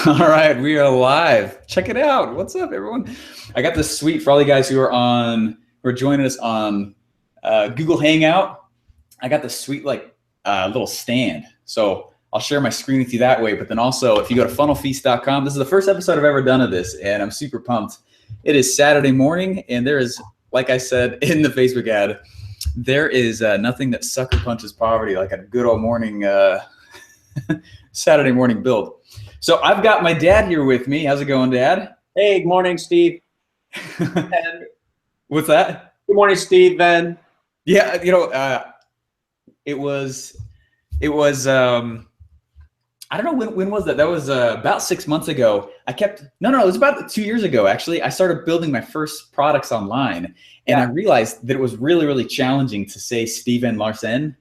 All right, we are live. Check it out. What's up, everyone? I got this suite for all you guys who are joining us on Google Hangout. I got this sweet little stand. So I'll share my screen with you that way. But then also, if you go to funnelfeast.com, this is the first episode I've ever done of this, and I'm super pumped. It is Saturday morning, and there is, like I said in the Facebook ad, there is nothing that sucker punches poverty like a good old morning Saturday morning build. So I've got my dad here with me. How's it going, Dad? Hey, good morning, Steve. And What's that? good morning, Steve. And Yeah, it was I don't know when was that? That was about 6 months ago. It was about 2 years ago actually. I started building my first products online, and I realized that it was really, really challenging to say Steven Larsen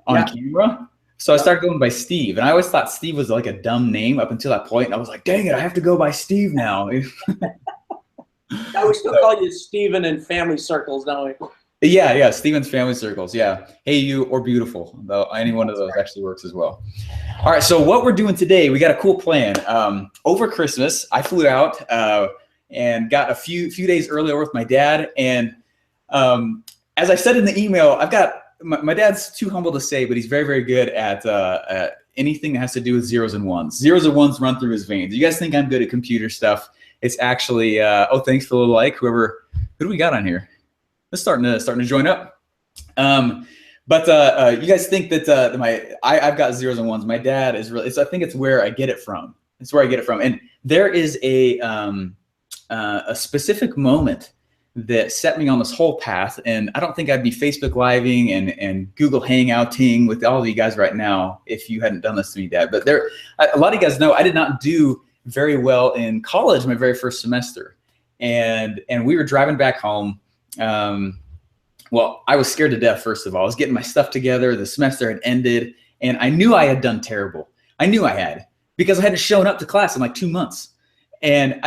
on camera. So I started going by Steve, and I always thought Steve was like a dumb name up until that point. And I was like, dang it, I have to go by Steve now. we still call you Steven in family circles, don't we? Yeah, Steven's family circles. Yeah. Hey, you or beautiful, though. Any one of those actually works as well. All right. So what we're doing today, we got a cool plan. Over Christmas, I flew out and got a few days earlier with my dad. And as I said in the email, I've got my dad's too humble to say, but he's very, very good at anything that has to do with zeros and ones. Zeros and ones run through his veins. You guys think I'm good at computer stuff? It's actually thanks for the like. Who do we got on here? It's starting to join up. But you guys think that I've got zeros and ones. My dad is really. I think it's where I get it from. It's where I get it from. And there is a specific moment that set me on this whole path. And I don't think I'd be Facebook Living and Google Hangouting with all of you guys right now if you hadn't done this to me, Dad. But a lot of you guys know I did not do very well in college my very first semester. And we were driving back home. Well, I was scared to death, first of all. I was getting my stuff together. The semester had ended, and I knew I had done terrible. I knew I had, because I hadn't shown up to class in like 2 months. And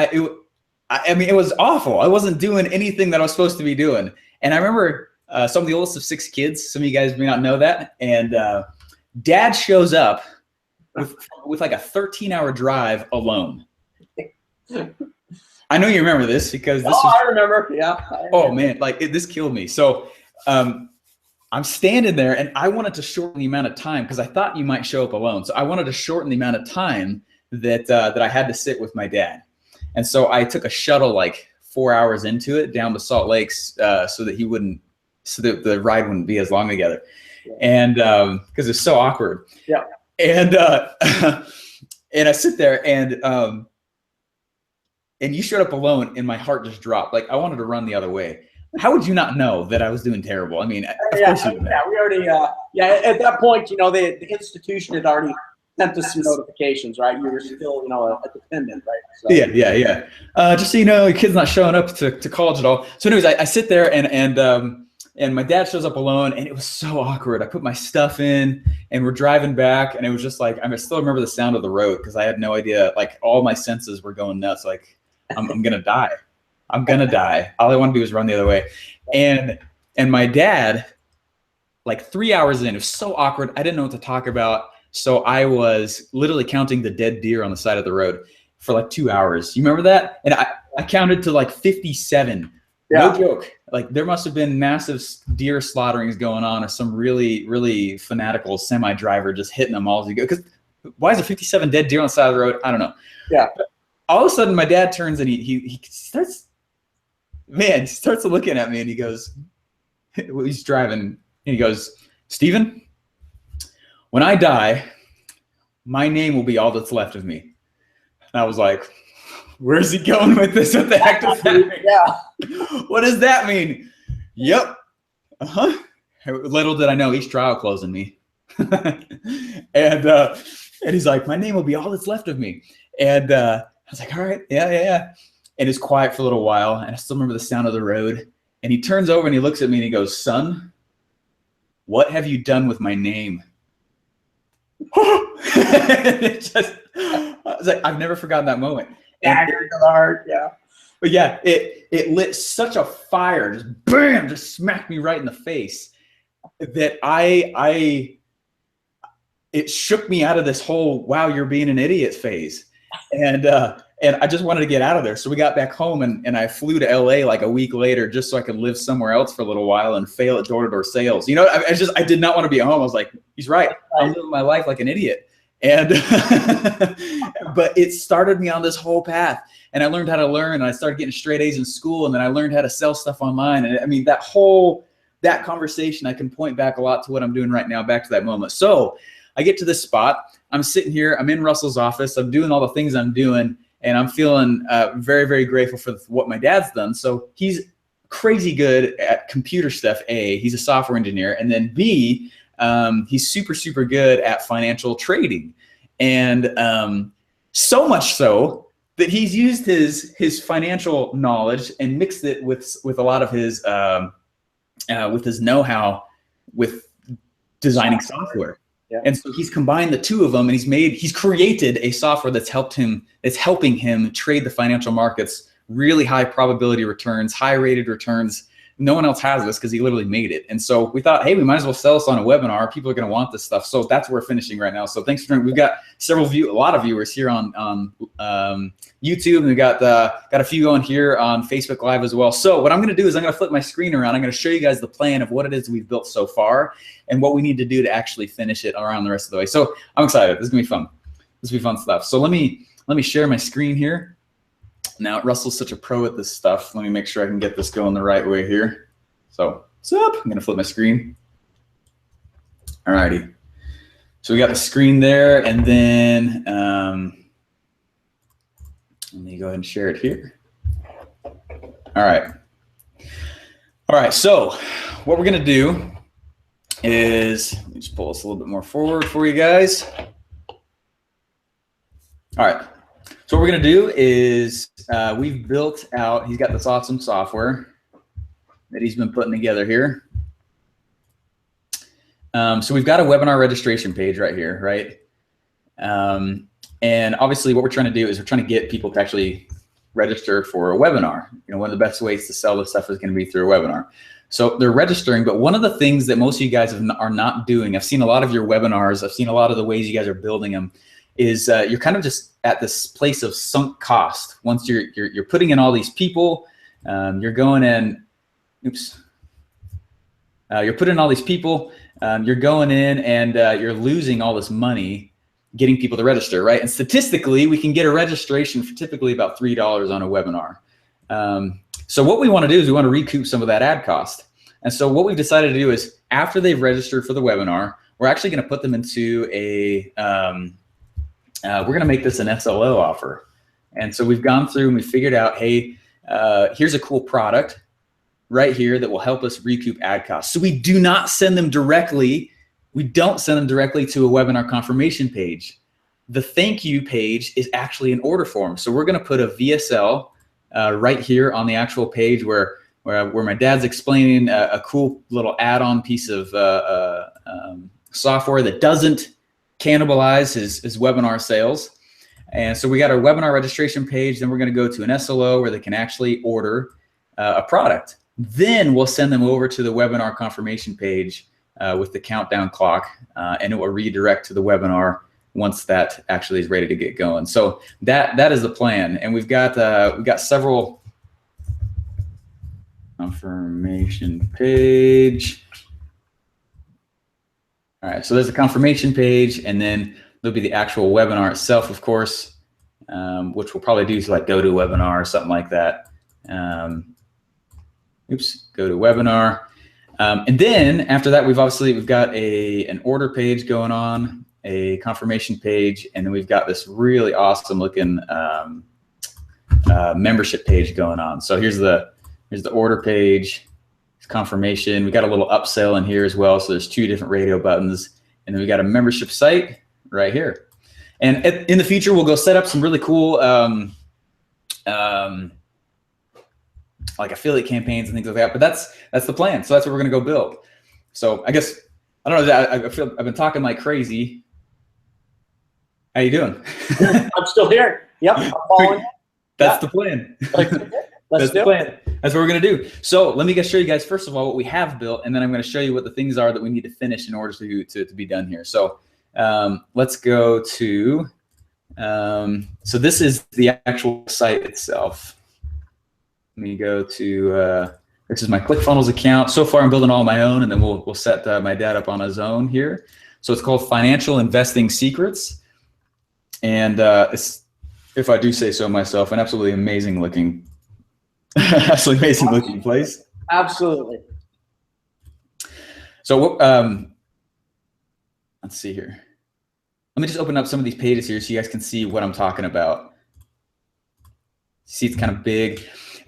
I mean, it was awful. I wasn't doing anything that I was supposed to be doing. And I remember some of the oldest of 6 kids. Some of you guys may not know that. And Dad shows up with like a 13-hour drive alone. I know you remember this because this I remember. Yeah. Oh man, this killed me. So I'm standing there, and I wanted to shorten the amount of time because I thought you might show up alone. So I wanted to shorten the amount of time that I had to sit with my dad. And so I took a shuttle like 4 hours into it down to Salt Lakes so that the ride wouldn't be as long together. And because it's so awkward. Yeah. And and I sit there, and you showed up alone, and my heart just dropped. Like I wanted to run the other way. How would you not know that I was doing terrible? I mean, of course you would know. We already. At that point, the institution had already sent us some notifications, right? You were still, a dependent, right? So. Yeah. Just so you know, your kid's not showing up to college at all. So, anyways, I sit there, and my dad shows up alone, and it was so awkward. I put my stuff in, and we're driving back, and it was just like I still remember the sound of the road because I had no idea. Like all my senses were going nuts. Like I'm gonna die. I'm gonna die. All I want to do is run the other way. And my dad, like 3 hours in, it was so awkward. I didn't know what to talk about. So I was literally counting the dead deer on the side of the road for like 2 hours. You remember that? And I counted to like 57. Yeah. No joke. Like there must have been massive deer slaughterings going on, or some really, really fanatical semi-driver just hitting them all as you go. Because why is there 57 dead deer on the side of the road? I don't know. Yeah. But all of a sudden, my dad turns and he starts looking at me, and he goes, he's driving, and he goes, Steven, when I die, my name will be all that's left of me. And I was like, where's he going with this? What the heck does that mean? Yeah. What does that mean? Yep. Little did I know, each trial closing me. and he's like, my name will be all that's left of me. And I was like, all right, yeah. And it's quiet for a little while, and I still remember the sound of the road. And he turns over and he looks at me and he goes, son, what have you done with my name? I was like, I've never forgotten that moment. Dagger to the heart, yeah. But yeah, it lit such a fire, just bam, just smacked me right in the face, that it shook me out of this whole wow, you're being an idiot phase. And I just wanted to get out of there. So we got back home, and I flew to LA like a week later just so I could live somewhere else for a little while and fail at door-to-door sales. You know, I did not want to be at home. I was like, he's right. I'm living my life like an idiot. And but it started me on this whole path, and I learned how to learn, and I started getting straight A's in school, and then I learned how to sell stuff online. And I mean, that conversation, I can point back a lot to what I'm doing right now, back to that moment. So I get to this spot, I'm sitting here, I'm in Russell's office, I'm doing all the things I'm doing, and I'm feeling very, very grateful for what my dad's done. So he's crazy good at computer stuff. A, he's a software engineer, and then B, he's super, super good at financial trading. And so much so that he's used his financial knowledge and mixed it with a lot of his know-how with designing software. Yeah. And so he's combined the two of them, and he's created a software that's helping him trade the financial markets, really high probability returns, high rated returns. No one else has this because he literally made it. And so we thought, hey, we might as well sell this on a webinar. People are going to want this stuff. So that's where we're finishing right now. So thanks for joining. We've got a lot of viewers here on YouTube, and we've got a few going here on Facebook Live as well. So what I'm going to do is I'm going to flip my screen around. I'm going to show you guys the plan of what it is we've built so far and what we need to do to actually finish it around the rest of the way. So I'm excited. This is going to be fun. This will be fun stuff. So let me share my screen here. Now, Russell's such a pro at this stuff. Let me make sure I can get this going the right way here. So, what's up? I'm going to flip my screen. All righty. So we got the screen there, and then let me go ahead and share it here. All right. All right, so what we're going to do is, let me just pull this a little bit more forward for you guys. All right. So what we're going to do is we've built out, he's got this awesome software that he's been putting together here. So we've got a webinar registration page right here, right? And obviously what we're trying to do is we're trying to get people to actually register for a webinar. You know, one of the best ways to sell this stuff is going to be through a webinar. So they're registering, but one of the things that most of you guys are not doing, I've seen a lot of your webinars, I've seen a lot of the ways you guys are building them, is you're kind of just at this place of sunk cost. Once you're putting in all these people, you're going in, you're putting in all these people, you're going in and you're losing all this money getting people to register, right? And statistically, we can get a registration for typically about $3 on a webinar. So what we want to do is we want to recoup some of that ad cost. And so what we've decided to do is after they've registered for the webinar, we're actually going to put them into a, we're going to make this an SLO offer. And so we've gone through and we figured out, hey, here's a cool product right here that will help us recoup ad costs. So we do not send them directly. We don't send them directly to a webinar confirmation page. The thank you page is actually an order form. So we're going to put a VSL right here on the actual page where my dad's explaining a cool little add-on piece of software that doesn't cannibalize his webinar sales. And so we got our webinar registration page. Then we're going to go to an SLO where they can actually order a product. Then we'll send them over to the webinar confirmation page with the countdown clock, and it will redirect to the webinar once that actually is ready to get going. So that is the plan. And we've got several confirmation page. All right, so there's a confirmation page, and then there'll be the actual webinar itself, of course, which we'll probably do like go to webinar or something like that. Go to webinar. And then after that, we've got an order page going on, a confirmation page, and then we've got this really awesome looking membership page going on. So here's the order page. Confirmation. We got a little upsell in here as well. So there's 2 different radio buttons, and then we got a membership site right here. And in the future, we'll go set up some really cool like affiliate campaigns and things like that. But that's the plan. So that's what we're gonna go build. So I guess I don't know. I feel I've been talking like crazy. How you doing? I'm still here. Yep, I'm following. That's the plan. That's the plan. That's what we're going to do. So let me just show you guys, first of all, what we have built, and then I'm going to show you what the things are that we need to finish in order to be done here. So let's go to So this is the actual site itself. Let me go to, this is my ClickFunnels account. So far I'm building all my own, and then we'll set my dad up on his own here. So it's called Financial Investing Secrets. And it's, if I do say so myself, an absolutely amazing looking place. Absolutely. So let's see here. Let me just open up some of these pages here so you guys can see what I'm talking about. See, it's kind of big.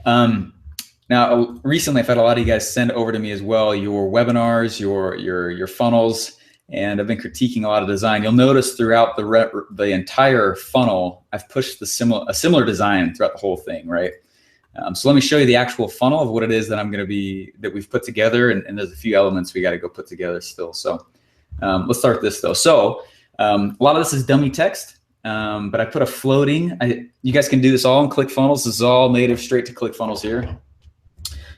Now, recently I've had a lot of you guys send over to me as well your webinars, your funnels, and I've been critiquing a lot of design. You'll notice throughout the entire funnel, I've pushed a similar design throughout the whole thing, right? So let me show you the actual funnel of what it is that that we've put together, and there's a few elements we got to go put together still. So let's start with this though. So a lot of this is dummy text, but I put a floating. You guys can do this all in ClickFunnels. This is all native straight to ClickFunnels here.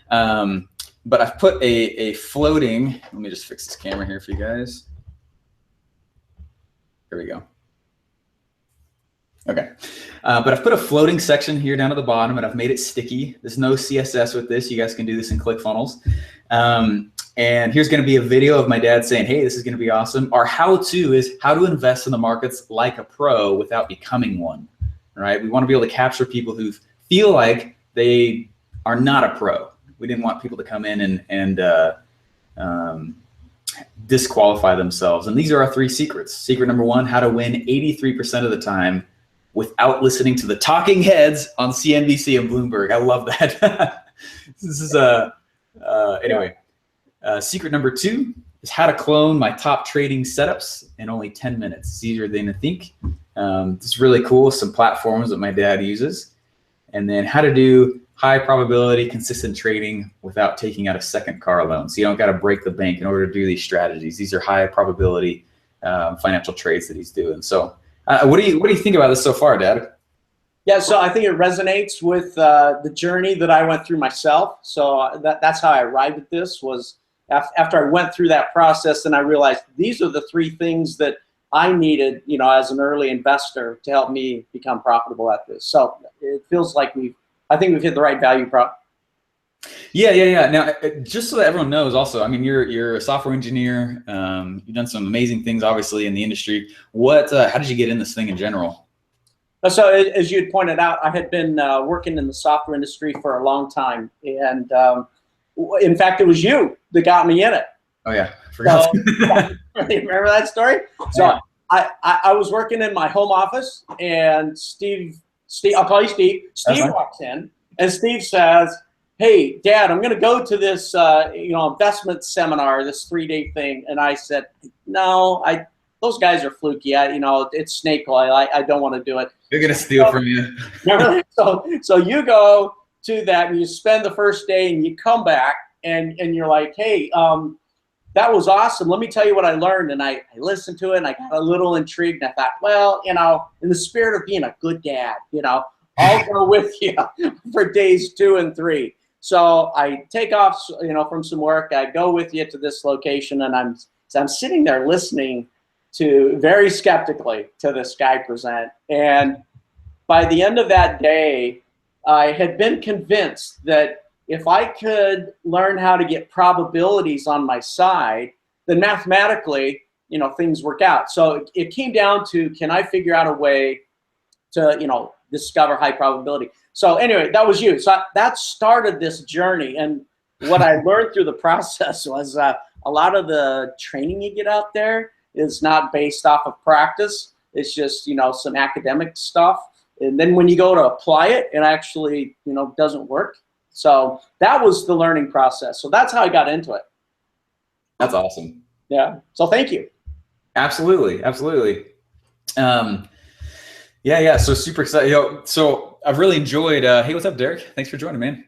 But I've put a floating. Let me just fix this camera here for you guys. There we go. Okay, but I've put a floating section here down at the bottom, and I've made it sticky. There's no CSS with this. You guys can do this in ClickFunnels. And here's going to be a video of my dad saying, hey, this is going to be awesome. Our how-to is how to invest in the markets like a pro without becoming one, right? We want to be able to capture people who feel like they are not a pro. We didn't want people to come in and disqualify themselves. And these are our 3 secrets. Secret number 1, how to win 83% of the time without listening to the talking heads on CNBC and Bloomberg. I love that. This is anyway. Secret number 2 is how to clone my top trading setups in only 10 minutes. It's easier than you think. It's really cool. Some platforms that my dad uses. And then how to do high probability, consistent trading without taking out a second car loan. So you don't got to break the bank in order to do these strategies. These are high probability financial trades that he's doing. So what do you think about this so far, Dad? Yeah, so I think it resonates with the journey that I went through myself. So that's how I arrived at this, was after I went through that process, and I realized these are the 3 things that I needed, you know, as an early investor to help me become profitable at this. So it feels like I think we've hit the right value prop. Yeah. Now, just so that everyone knows also, I mean, you're a software engineer. You've done some amazing things, obviously, in the industry. How did you get in this thing in general? So as you had pointed out, I had been working in the software industry for a long time. And in fact, it was you that got me in it. Oh, yeah. I forgot. So, remember that story? So I was working in my home office, and Steve, I'll call you Steve. Steve walks in, and Steve says, hey, Dad, I'm going to go to this investment seminar, this 3-day thing. And I said, no, those guys are fluky. It's snake oil. I don't want to do it. They're going to steal from you. So you go to that, and you spend the first day, and you come back, and you're like, hey, that was awesome. Let me tell you what I learned. And I listened to it, and I got a little intrigued. And I thought, well, in the spirit of being a good dad, I'll go with you for days 2 and 3. So I take off, from some work. I go with you to this location, and I'm sitting there listening to very skeptically to this guy present. And by the end of that day, I had been convinced that if I could learn how to get probabilities on my side, then mathematically, things work out. So it came down to, can I figure out a way to, discover high probability? So anyway, that was you. So that started this journey. And what I learned through the process was a lot of the training you get out there is not based off of practice. It's just, some academic stuff. And then when you go to apply it, it actually, doesn't work. So that was the learning process. So that's how I got into it. That's awesome. Yeah. So thank you. Absolutely. Yeah. So super excited. So I've really enjoyed, hey, what's up, Derek? Thanks for joining, man.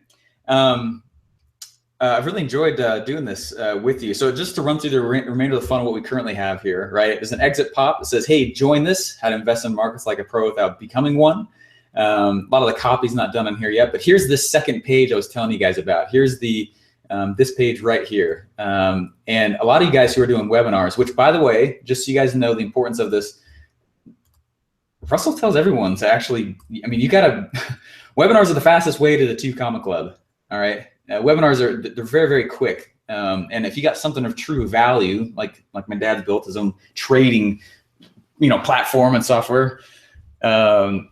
I've really enjoyed doing this with you. So just to run through the remainder of the funnel, what we currently have here, right? There's an exit pop that says, hey, join this, how to invest in markets like a pro without becoming one. A lot of the copy's not done on here yet, but here's this second page I was telling you guys about. Here's this page right here. And a lot of you guys who are doing webinars, which by the way, just so you guys know the importance of this, Russell tells everyone to actually, I mean, you gotta, webinars are the fastest way to the 2 Comma Club. All right. Webinars they're very, very quick. And if you got something of true value, like my dad's built his own trading, platform and software, not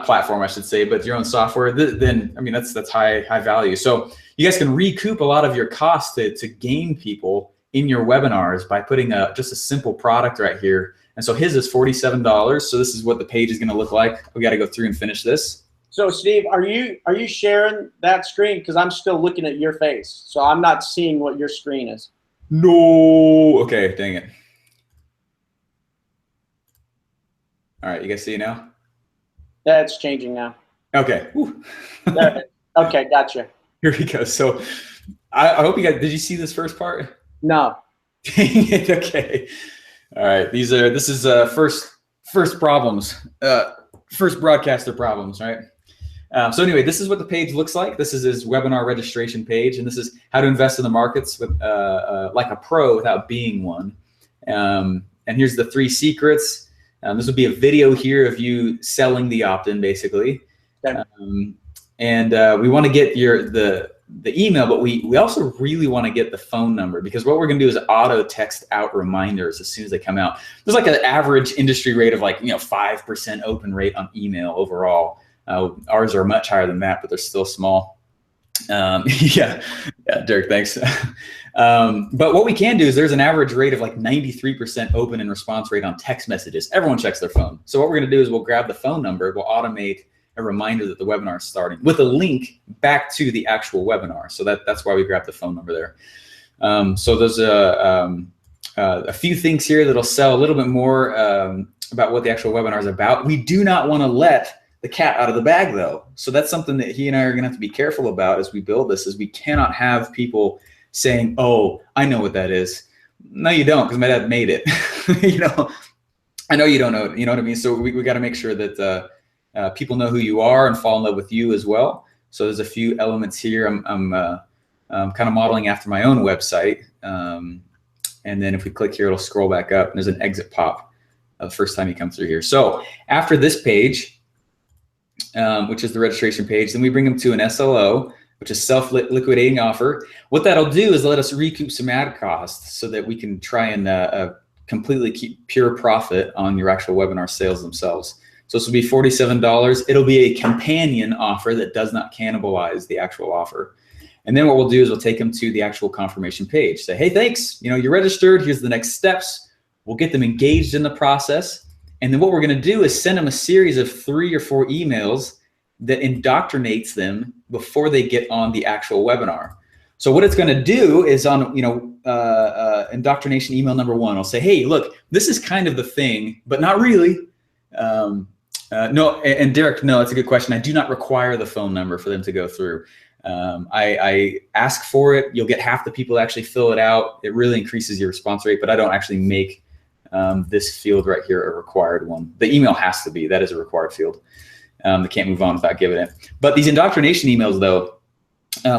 platform, I should say, but your own software, then, I mean, that's high value. So you guys can recoup a lot of your costs to gain people in your webinars by putting just a simple product right here. And so his is $47. So this is what the page is going to look like. We got to go through and finish this. So Steve, are you sharing that screen? Because I'm still looking at your face, so I'm not seeing what your screen is. No. Okay, dang it. All right, you guys see it now? That's changing now. Okay. Okay, gotcha. Here we go. So I hope you guys, did you see this first part? No. Dang it. Okay. All right. This is first problems, first broadcaster problems, right? So anyway, this is what the page looks like. This is his webinar registration page, and this is how to invest in the markets with like a pro without being one. And here's the 3 secrets. This would be a video here of you selling the opt-in, basically. Okay. We want to get the email, but we also really want to get the phone number, because what we're going to do is auto text out reminders as soon as they come out. There's like an average industry rate of 5% open rate on email overall. Ours are much higher than that, but they're still small. Yeah, Derek, thanks. But what we can do is there's an average rate of 93% open and response rate on text messages. Everyone checks their phone. So what we're going to do is we'll grab the phone number, we'll automate a reminder that the webinar is starting with a link back to the actual webinar. So that's why we grabbed the phone number there. So there's a few things here that'll sell a little bit more about what the actual webinar is about. We do not want to let the cat out of the bag, though. So that's something that he and I are going to have to be careful about as we build this, is we cannot have people saying, oh, I know what that is. No, you don't, because my dad made it. I know you don't know it, you know what I mean? So we got to make sure that people know who you are and fall in love with you as well. So there's a few elements here. I'm kind of modeling after my own website. And then if we click here, it'll scroll back up, and there's an exit pop the first time you come through here. So after this page, which is the registration page, then we bring them to an SLO, which is self-liquidating offer. What that'll do is let us recoup some ad costs so that we can try and completely keep pure profit on your actual webinar sales themselves. So this will be $47. It'll be a companion offer that does not cannibalize the actual offer. And then what we'll do is we'll take them to the actual confirmation page. Say, hey, thanks, you're registered. Here's the next steps. We'll get them engaged in the process. And then what we're going to do is send them a series of 3 or 4 emails that indoctrinates them before they get on the actual webinar. So what it's going to do is on, indoctrination email number 1, I'll say, hey, look, this is kind of the thing, but not really. No, and Derek, no, it's a good question. I do not require the phone number for them to go through. I ask for it. You'll get half the people actually fill it out. It really increases your response rate, but I don't actually make this field right here a required one. The email has to be. That is a required field. They can't move on without giving it. But these indoctrination emails, though,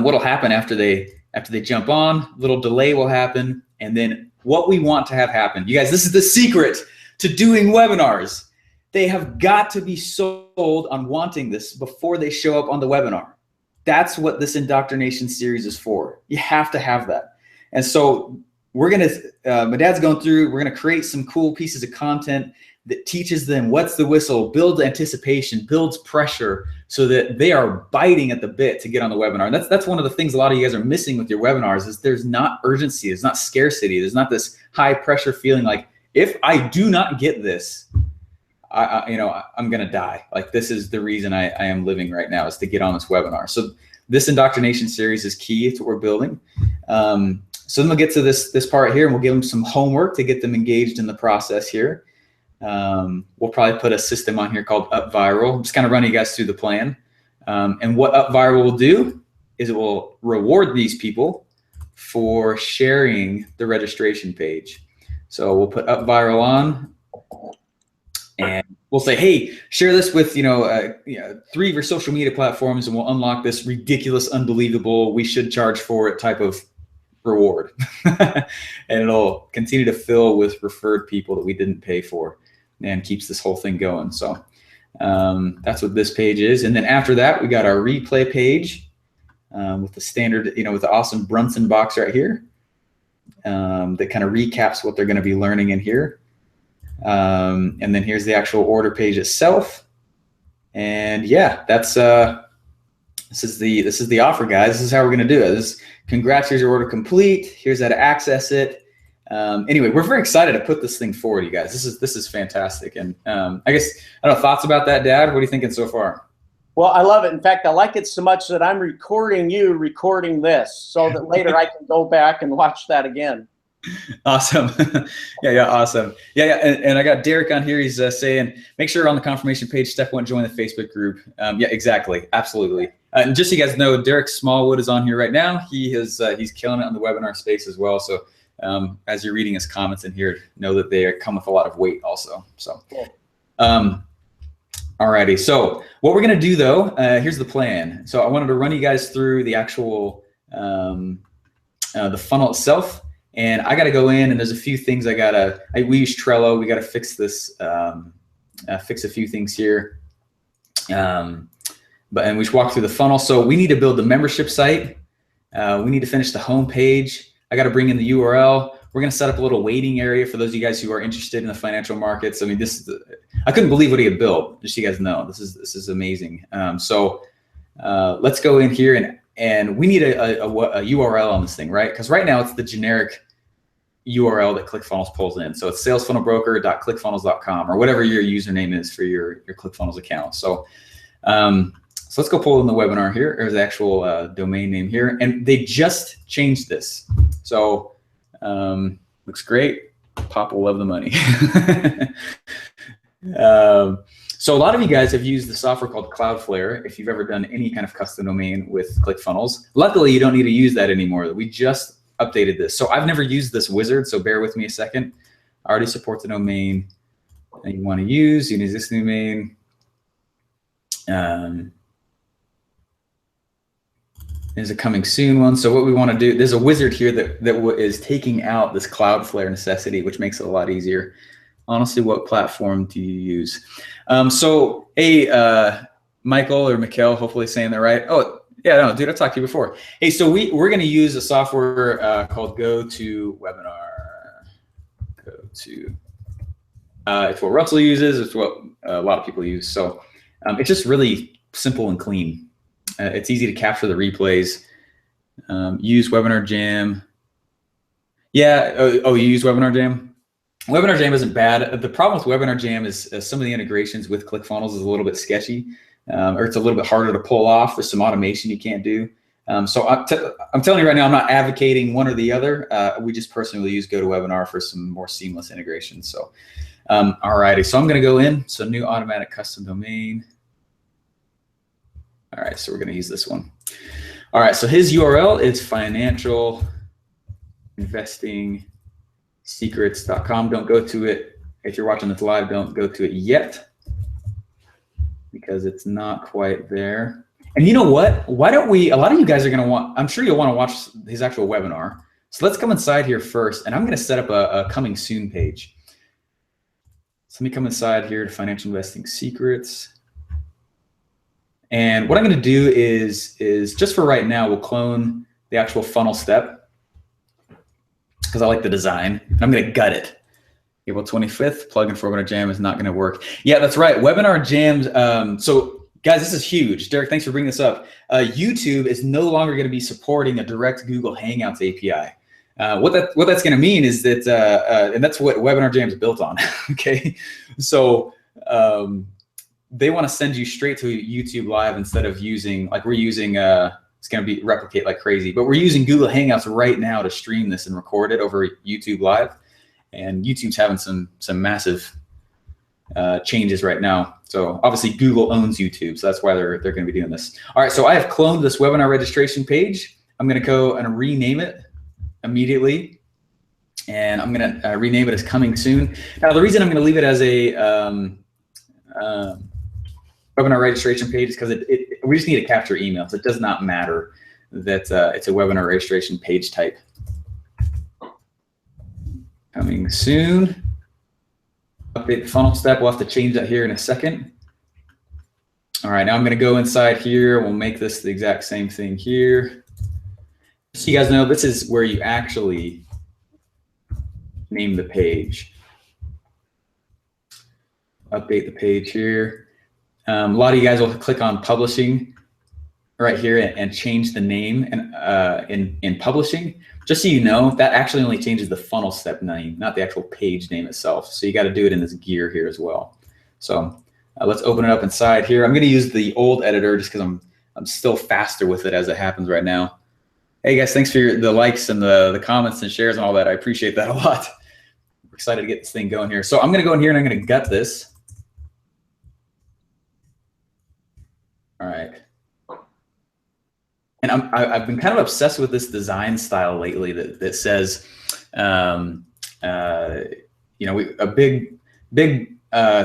what'll happen after they jump on, a little delay will happen, and then what we want to have happen, you guys, this is the secret to doing webinars. They have got to be sold on wanting this before they show up on the webinar. That's what this indoctrination series is for. You have to have that. And so we're going to, my dad's going through, we're going to create some cool pieces of content that teaches them what's the whistle, builds anticipation, builds pressure so that they are biting at the bit to get on the webinar. And that's one of the things a lot of you guys are missing with your webinars is there's not urgency, there's not scarcity, there's not this high pressure feeling like, if I do not get this, I'm going to die. Like, this is the reason I am living right now, is to get on this webinar. So this indoctrination series is key to what we're building. So then we'll get to this part here, and we'll give them some homework to get them engaged in the process here. We'll probably put a system on here called UpViral. I'm just kind of running you guys through the plan. And what UpViral will do is it will reward these people for sharing the registration page. So we'll put UpViral on, and we'll say, hey, share this with 3 of your social media platforms, and we'll unlock this ridiculous, unbelievable, we should charge for it type of reward. And it'll continue to fill with referred people that we didn't pay for. and keeps this whole thing going. So that's what this page is. And then after that, we got our replay page with the standard, with the awesome Brunson box right here that kind of recaps what they're going to be learning in here. And then here's the actual order page itself. And yeah, that's this is the offer, guys. This is how we're going to do it. Congrats, here's your order complete. Here's how to access it. Anyway, we're very excited to put this thing forward, you guys. This is fantastic. And I guess, I don't know, thoughts about that, Dad? What are you thinking so far? Well, I love it. In fact, I like it so much that I'm recording you recording this so that later I can go back and watch that again. Awesome. Yeah, awesome. Yeah. And I got Derek on here. He's saying, make sure on the confirmation page, step 1, join the Facebook group. Yeah, exactly. Absolutely. And just so you guys know, Derek Smallwood is on here right now. He's killing it on the webinar space as well. So as you're reading his comments in here, know that they come with a lot of weight also. So, alrighty. So what we're going to do though, here's the plan. So I wanted to run you guys through the actual, the funnel itself. And I got to go in and there's a few things we use Trello. We got to fix this, fix a few things here. And we just walk through the funnel. So we need to build the membership site. We need to finish the home page. I got to bring in the URL. We're going to set up a little waiting area for those of you guys who are interested in the financial markets. I mean, I couldn't believe what he had built. Just so you guys know, this is amazing. So let's go in here and we need a URL on this thing, right? Because right now it's the generic URL that ClickFunnels pulls in. So it's salesfunnelbroker.clickfunnels.com or whatever your username is for your ClickFunnels account. So so let's go pull in the webinar here. There's the actual domain name here. And they just changed this. So looks great. Pop will love the money. So a lot of you guys have used the software called Cloudflare if you've ever done any kind of custom domain with ClickFunnels. Luckily, you don't need to use that anymore. We just updated this. So I've never used this wizard, so bear with me a second. I already support the domain that you want to use. You use this domain. There's a coming soon one. So what we want to do, there's a wizard here that is taking out this Cloudflare necessity, which makes it a lot easier. Honestly, what platform do you use? So, hey, Michael or Mikkel, hopefully saying that right. Oh, yeah, no, dude, I talked to you before. Hey, so we're going to use a software called GoToWebinar. It's what Russell uses. It's what a lot of people use. So it's just really simple and clean. It's easy to capture the replays. Use Webinar Jam. Yeah. Oh, you use Webinar Jam? Webinar Jam isn't bad. The problem with Webinar Jam is some of the integrations with ClickFunnels is a little bit sketchy, or it's a little bit harder to pull off. There's some automation you can't do. So I'm telling you right now, I'm not advocating one or the other. We just personally use GoToWebinar for some more seamless integration. So, alrighty. So I'm going to go in. So new automatic custom domain. All right, so we're going to use this one. All right, so his URL is financialinvestingsecrets.com. Don't go to it. If you're watching this live, don't go to it yet because it's not quite there. And you know what? Why don't we, a lot of you guys are going to want, I'm sure you'll want to watch his actual webinar. So let's come inside here first, and I'm going to set up a coming soon page. So let me come inside here to Financial Investing Secrets. And what I'm going to do is just for right now, we'll clone the actual funnel step because I like the design. I'm going to gut it. April 25th, plugin for Webinar Jam is not going to work. Yeah, that's right. Webinar Jams. So guys, this is huge. Derek, thanks for bringing this up. YouTube is no longer going to be supporting a direct Google Hangouts API. What that's going to mean is that, and that's what Webinar Jam is built on. Okay, so they want to send you straight to YouTube Live instead of using, like we're using, it's going to be replicate like crazy, but we're using Google Hangouts right now to stream this and record it over YouTube Live. And YouTube's having some massive changes right now. So obviously Google owns YouTube, so that's why they're going to be doing this. All right, so I have cloned this webinar registration page. I'm going to go and rename it immediately, and I'm going to rename it as coming soon. Now, the reason I'm going to leave it as a webinar registration page is because we just need to capture emails. It does not matter that it's a webinar registration page type. Coming soon. Update the funnel step. We'll have to change that here in a second. All right, now I'm gonna go inside here. We'll make this the exact same thing here. So you guys know, this is where you actually name the page. Update the page here. A lot of you guys will click on publishing right here and change the name in publishing. Just so you know, that actually only changes the funnel step name, not the actual page name itself. So you got to do it in this gear here as well. So let's open it up inside here. I'm going to use the old editor just because I'm still faster with it as it happens right now. Hey guys, thanks for the likes and the comments and shares and all that. I appreciate that a lot. We're excited to get this thing going here. So I'm going to go in here and I'm going to gut this. All right. And I've been kind of obsessed with this design style lately that says, you know, a big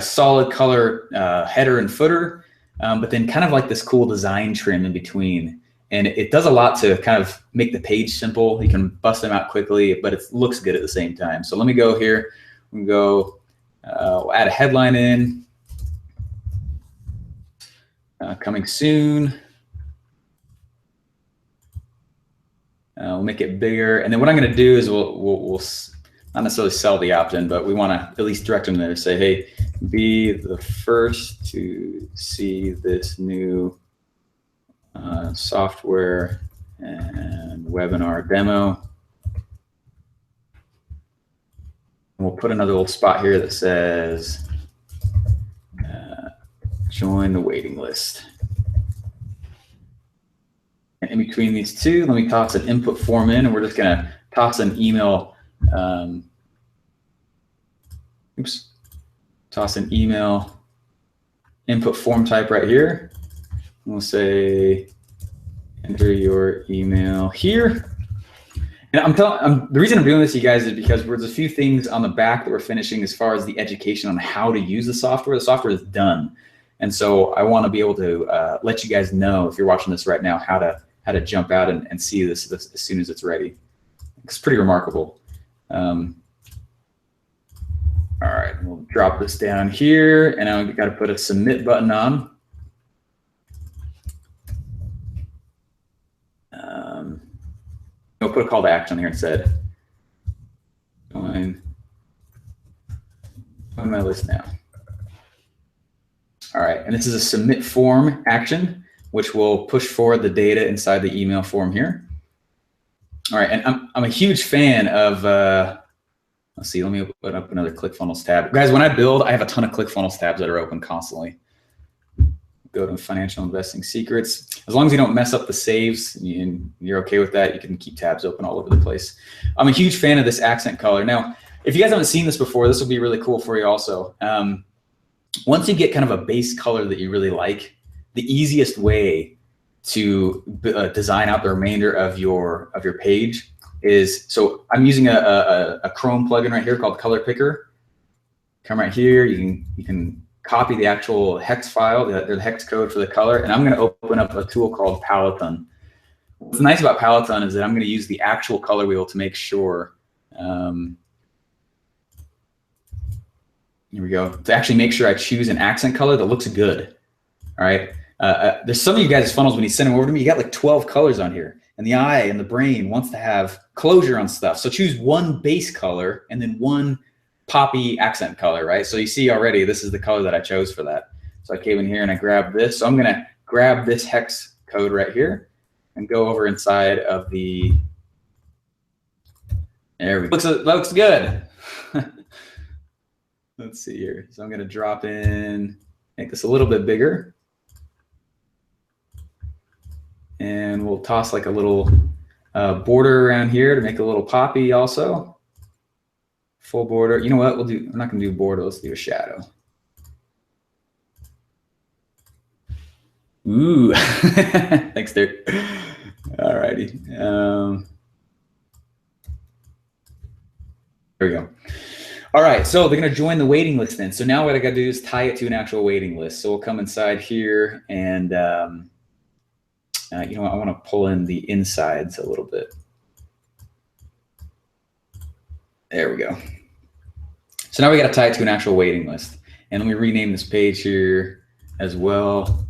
solid color header and footer, but then kind of like this cool design trim in between. And it does a lot to kind of make the page simple. You can bust them out quickly, but it looks good at the same time. So let me go here. We go, we'll add a headline in. Coming soon. We'll make it bigger. And then what I'm going to do is we'll not necessarily sell the opt-in, but we want to at least direct them there to say, hey, be the first to see this new software and webinar demo. And we'll put another little spot here that says, join the waiting list. And in between these two, let me toss an input form in, and we're just going to toss an email. Toss an email input form type right here. We'll say, enter your email here. And the reason I'm doing this, you guys, is because there's a few things on the back that we're finishing as far as the education on how to use the software. The software is done. And so I want to be able to let you guys know, if you're watching this right now, how to jump out and see this as soon as it's ready. It's pretty remarkable. All right, we'll drop this down here, and now we've got to put a submit button on. We'll put a call to action here instead. Join my list now. All right, and this is a submit form action, which will push forward the data inside the email form here. All right, and I'm a huge fan of, let's see, let me open up another ClickFunnels tab. Guys, when I build, I have a ton of ClickFunnels tabs that are open constantly. Go to financial investing secrets. As long as you don't mess up the saves and you're okay with that, you can keep tabs open all over the place. I'm a huge fan of this accent color. Now, if you guys haven't seen this before, this will be really cool for you also. Once you get kind of a base color that you really like, the easiest way to design out the remainder of your page is, so I'm using a Chrome plugin right here called Color Picker. Come right here, you can copy the actual hex file, the hex code for the color, and I'm going to open up a tool called Paletton. What's nice about Paletton is that I'm going to use the actual color wheel to make sure, here we go, to actually make sure I choose an accent color that looks good. All right. There's some of you guys' funnels, when you send them over to me, you got like 12 colors on here, and the eye and the brain wants to have closure on stuff. So choose one base color and then one poppy accent color, right? So you see already, this is the color that I chose for that. So I came in here and I grabbed this. So I'm going to grab this hex code right here and go over inside of the, there we go. Looks good. Let's see here. So I'm going to drop in, make this a little bit bigger. And we'll toss like a little border around here to make a little poppy also. Full border. You know what? We're not going to do border. Let's do a shadow. Ooh. Thanks, dude. All righty. There we go. All right. So they're going to join the waiting list then. So now what I got to do is tie it to an actual waiting list. So we'll come inside here and, you know what? I want to pull in the insides a little bit. There we go. So So now we got to tie it to an actual waiting list. And let me rename this page here as well.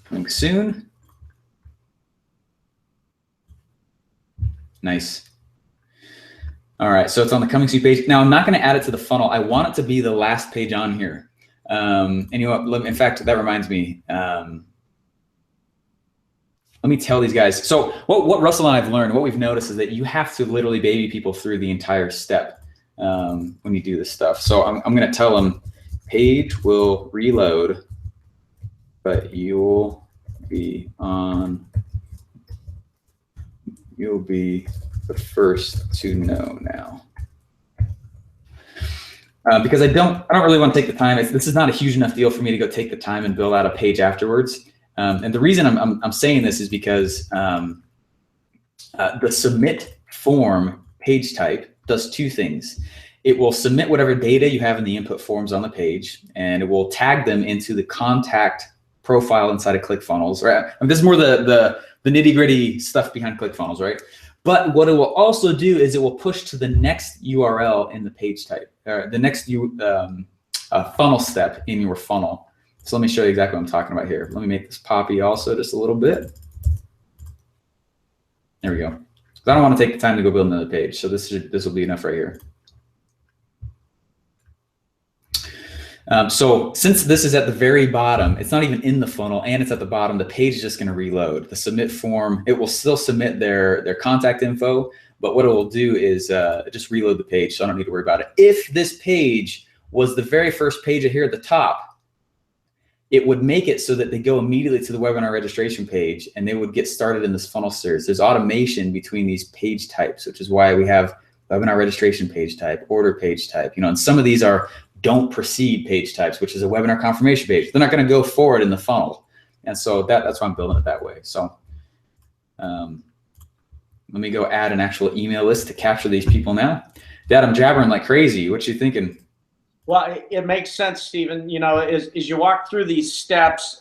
Coming soon. Nice. All right, so it's on the coming soon page. Now I'm not going to add it to the funnel. I want it to be the last page on here. And you know what? In fact, that reminds me. Let me tell these guys. So what Russell and I have learned, what we've noticed is that you have to literally baby people through the entire step when you do this stuff. So I'm going to tell them page will reload, but you'll be the first to know now. Because I don't really want to take the time. This is not a huge enough deal for me to go take the time and build out a page afterwards. And the reason I'm saying this is because the submit form page type does two things. It will submit whatever data you have in the input forms on the page, and it will tag them into the contact profile inside of ClickFunnels. Right? I mean, this is more the nitty-gritty stuff behind ClickFunnels, right? But what it will also do is it will push to the next URL in the page type, or the next funnel step in your funnel. So let me show you exactly what I'm talking about here. Let me make this poppy also just a little bit. There we go. I don't want to take the time to go build another page, so this will be enough right here. So since this is at the very bottom, it's not even in the funnel and it's at the bottom, the page is just going to reload. The submit form, it will still submit their contact info, but what it will do is just reload the page, so I don't need to worry about it. If this page was the very first page here at the top, it would make it so that they go immediately to the webinar registration page and they would get started in this funnel series. There's automation between these page types, which is why we have webinar registration page type, order page type, and some of these are don't proceed page types, which is a webinar confirmation page. They're not going to go forward in the funnel. And so that's why I'm building it that way. So let me go add an actual email list to capture these people now. Dad, I'm jabbering like crazy. What you thinking? Well, it makes sense, Stephen. As you walk through these steps,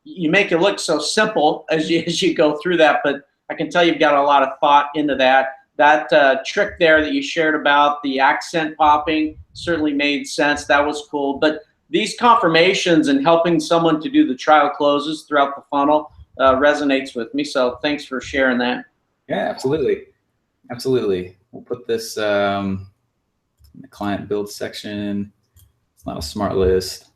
you make it look so simple as you go through that, but I can tell you've got a lot of thought into that. That trick there that you shared about the accent popping certainly made sense. That was cool. But these confirmations and helping someone to do the trial closes throughout the funnel resonates with me. So thanks for sharing that. Yeah, absolutely. Absolutely. We'll put this in the client build section. It's not a smart list.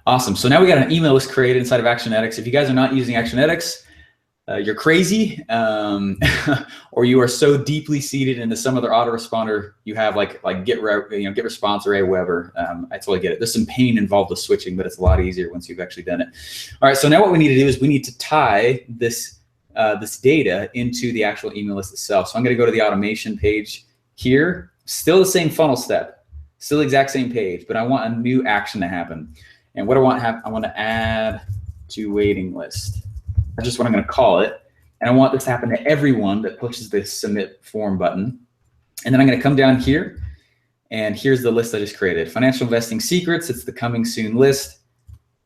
Awesome. So now we got an email list created inside of Actionetics. If you guys are not using Actionetics, you're crazy, or you are so deeply seated into some other autoresponder you have, like GetResponse or Aweber. I totally get it. There's some pain involved with switching, but it's a lot easier once you've actually done it. All right, so now what we need to do is we need to tie this data into the actual email list itself. So I'm going to go to the automation page here. Still the same funnel step, still the exact same page, but I want a new action to happen. And what I want to add to waiting list. That's just what I'm going to call it. And I want this to happen to everyone that pushes the submit form button. And then I'm going to come down here, and here's the list I just created. Financial investing secrets. It's the coming soon list.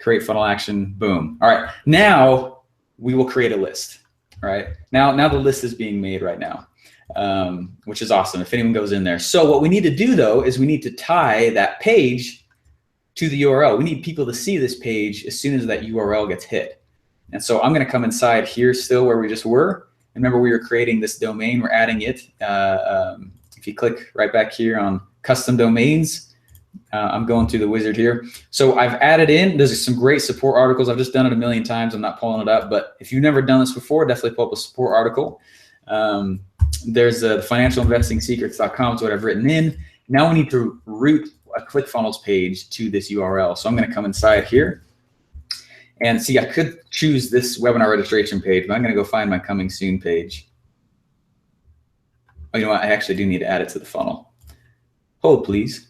Create funnel action. Boom. All right. Now we will create a list. All right. Now the list is being made right now, which is awesome if anyone goes in there. So what we need to do though is we need to tie that page to the URL. We need people to see this page as soon as that URL gets hit. And so I'm going to come inside here still where we just were. Remember, we were creating this domain. We're adding it. If you click right back here on custom domains, I'm going through the wizard here. So I've added in, there's some great support articles. I've just done it a million times. I'm not pulling it up. But if you've never done this before, definitely pull up a support article. There's the financialinvestingsecrets.com is what I've written in. Now we need to route a ClickFunnels page to this URL. So I'm going to come inside here. And see, I could choose this webinar registration page, but I'm going to go find my coming soon page. Oh, you know what? I actually do need to add it to the funnel. Hold, please.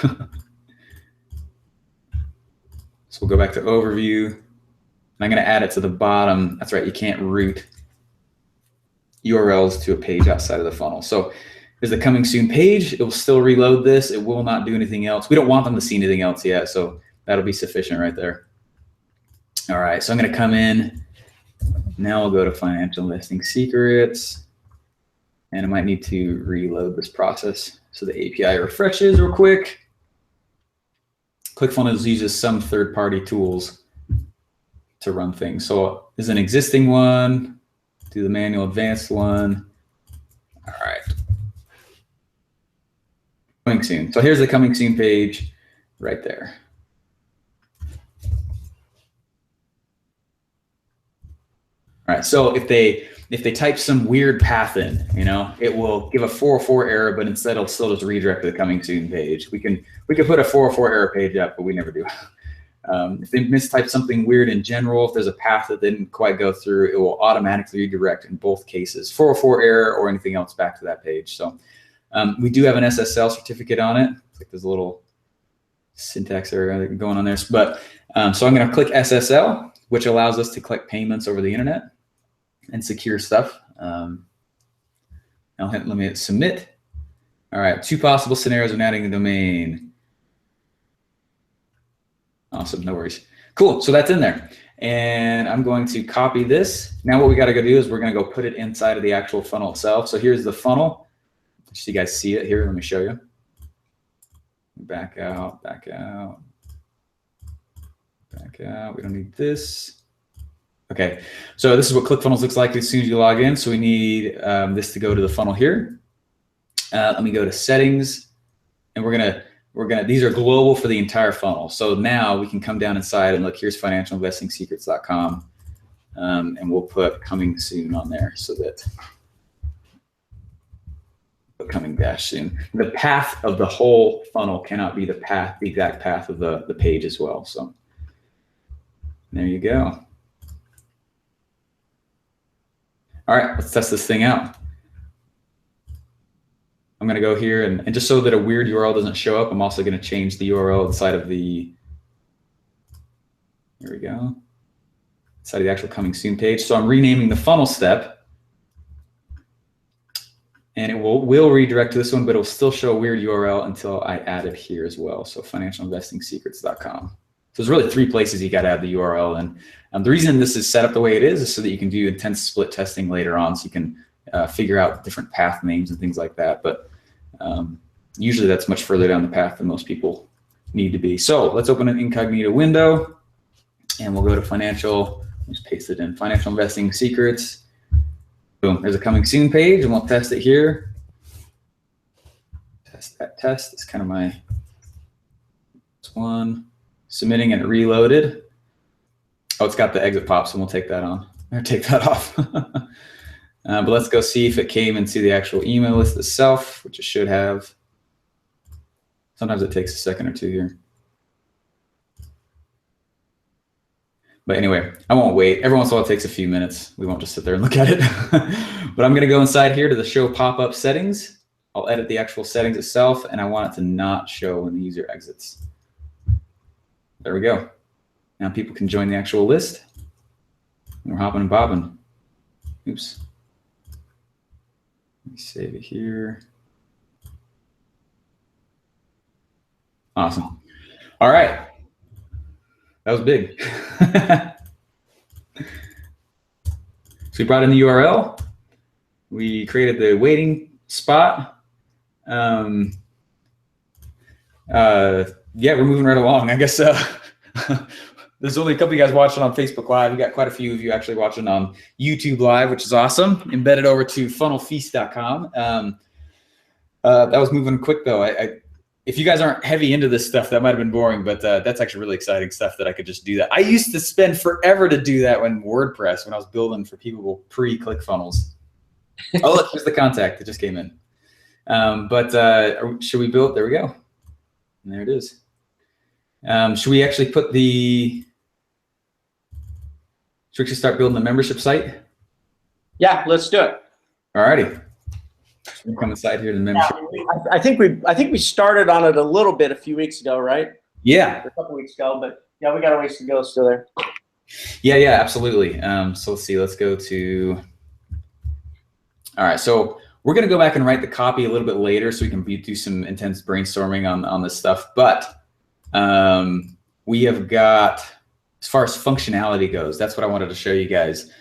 So we'll go back to overview. And I'm going to add it to the bottom. That's right. You can't route URLs to a page outside of the funnel. So there's the coming soon page. It will still reload this. It will not do anything else. We don't want them to see anything else yet. So that'll be sufficient right there. All right, so I'm going to come in. Now we'll go to financial investing secrets, and I might need to reload this process. So the API refreshes real quick. ClickFunnels uses some third-party tools to run things. So there's an existing one, do the manual advanced one. All right. Coming soon. So here's the coming soon page right there. All right. So if they type some weird path in, you know, it will give a 404 error, but instead it'll still just redirect to the coming soon page. We could put a 404 error page up, but we never do. If they mistype something weird in general, if there's a path that didn't quite go through, it will automatically redirect in both cases, 404 error or anything else back to that page. So we do have an SSL certificate on it. It's like there's a little syntax error going on there. But so I'm going to click SSL, which allows us to collect payments over the internet and secure stuff. Let me hit submit. All right, 2 possible scenarios of adding the domain. Awesome, no worries. Cool, so that's in there. And I'm going to copy this. Now what we gotta go do is we're gonna go put it inside of the actual funnel itself. So here's the funnel. So you guys see it here, let me show you. Back out, back out, back out. We don't need this. Okay, so this is what ClickFunnels looks like as soon as you log in. So we need this to go to the funnel here. Let me go to settings, and we're gonna, these are global for the entire funnel. So now we can come down inside and look, here's financialinvestingsecrets.com, and we'll put coming soon on there so that, coming dash soon. The path of the whole funnel cannot be the exact path of the page as well. So there you go. All right, let's test this thing out. I'm going to go here and just so that a weird URL doesn't show up, I'm also going to change the URL inside of the, here we go, inside of the actual coming soon page. So I'm renaming the funnel step, and it will redirect to this one, but it will still show a weird URL until I add it here as well. So financialinvestingsecrets.com. So there's really 3 places you got to add the URL. And the reason this is set up the way it is so that you can do intense split testing later on. So you can figure out different path names and things like that. But usually that's much further down the path than most people need to be. So let's open an incognito window, and we'll go to financial, just paste it in, financial investing secrets. Boom, there's a coming soon page, and we'll test it here. Test that test. It's kind of my one. Submitting and reloaded. Oh, it's got the exit pops, and we'll take that on, or take that off. But let's go see if it came into the actual email list itself, which it should have. Sometimes it takes a second or two here. But anyway, I won't wait. Every once in a while it takes a few minutes. We won't just sit there and look at it. But I'm going to go inside here to the show pop-up settings. I'll edit the actual settings itself, and I want it to not show when the user exits. There we go. Now people can join the actual list. We're hopping and bobbing. Oops. Let me save it here. Awesome. All right. That was big. So we brought in the URL. We created the waiting spot. Yeah, we're moving right along. I guess there's only a couple of you guys watching on Facebook Live. We got quite a few of you actually watching on YouTube Live, which is awesome. Embedded over to funnelfeast.com. That was moving quick though. If you guys aren't heavy into this stuff, that might have been boring, but that's actually really exciting stuff that I could just do that. I used to spend forever to do that when WordPress, when I was building for people pre-ClickFunnels. Oh, look, here's the contact that just came in. Should we build? There we go. And there it is. Should we actually put the, should we actually start building the membership site? Yeah, let's do it. All righty. We'll come inside here to the membership. Yeah, I think we started on it a little bit a few weeks ago, right? Yeah. A couple weeks ago, but yeah, we got a ways to go still there. Yeah, absolutely. So let's see, let's go to, all right, so we're gonna go back and write the copy a little bit later so we can do some intense brainstorming on this stuff. But we have got, as far as functionality goes, that's what I wanted to show you guys.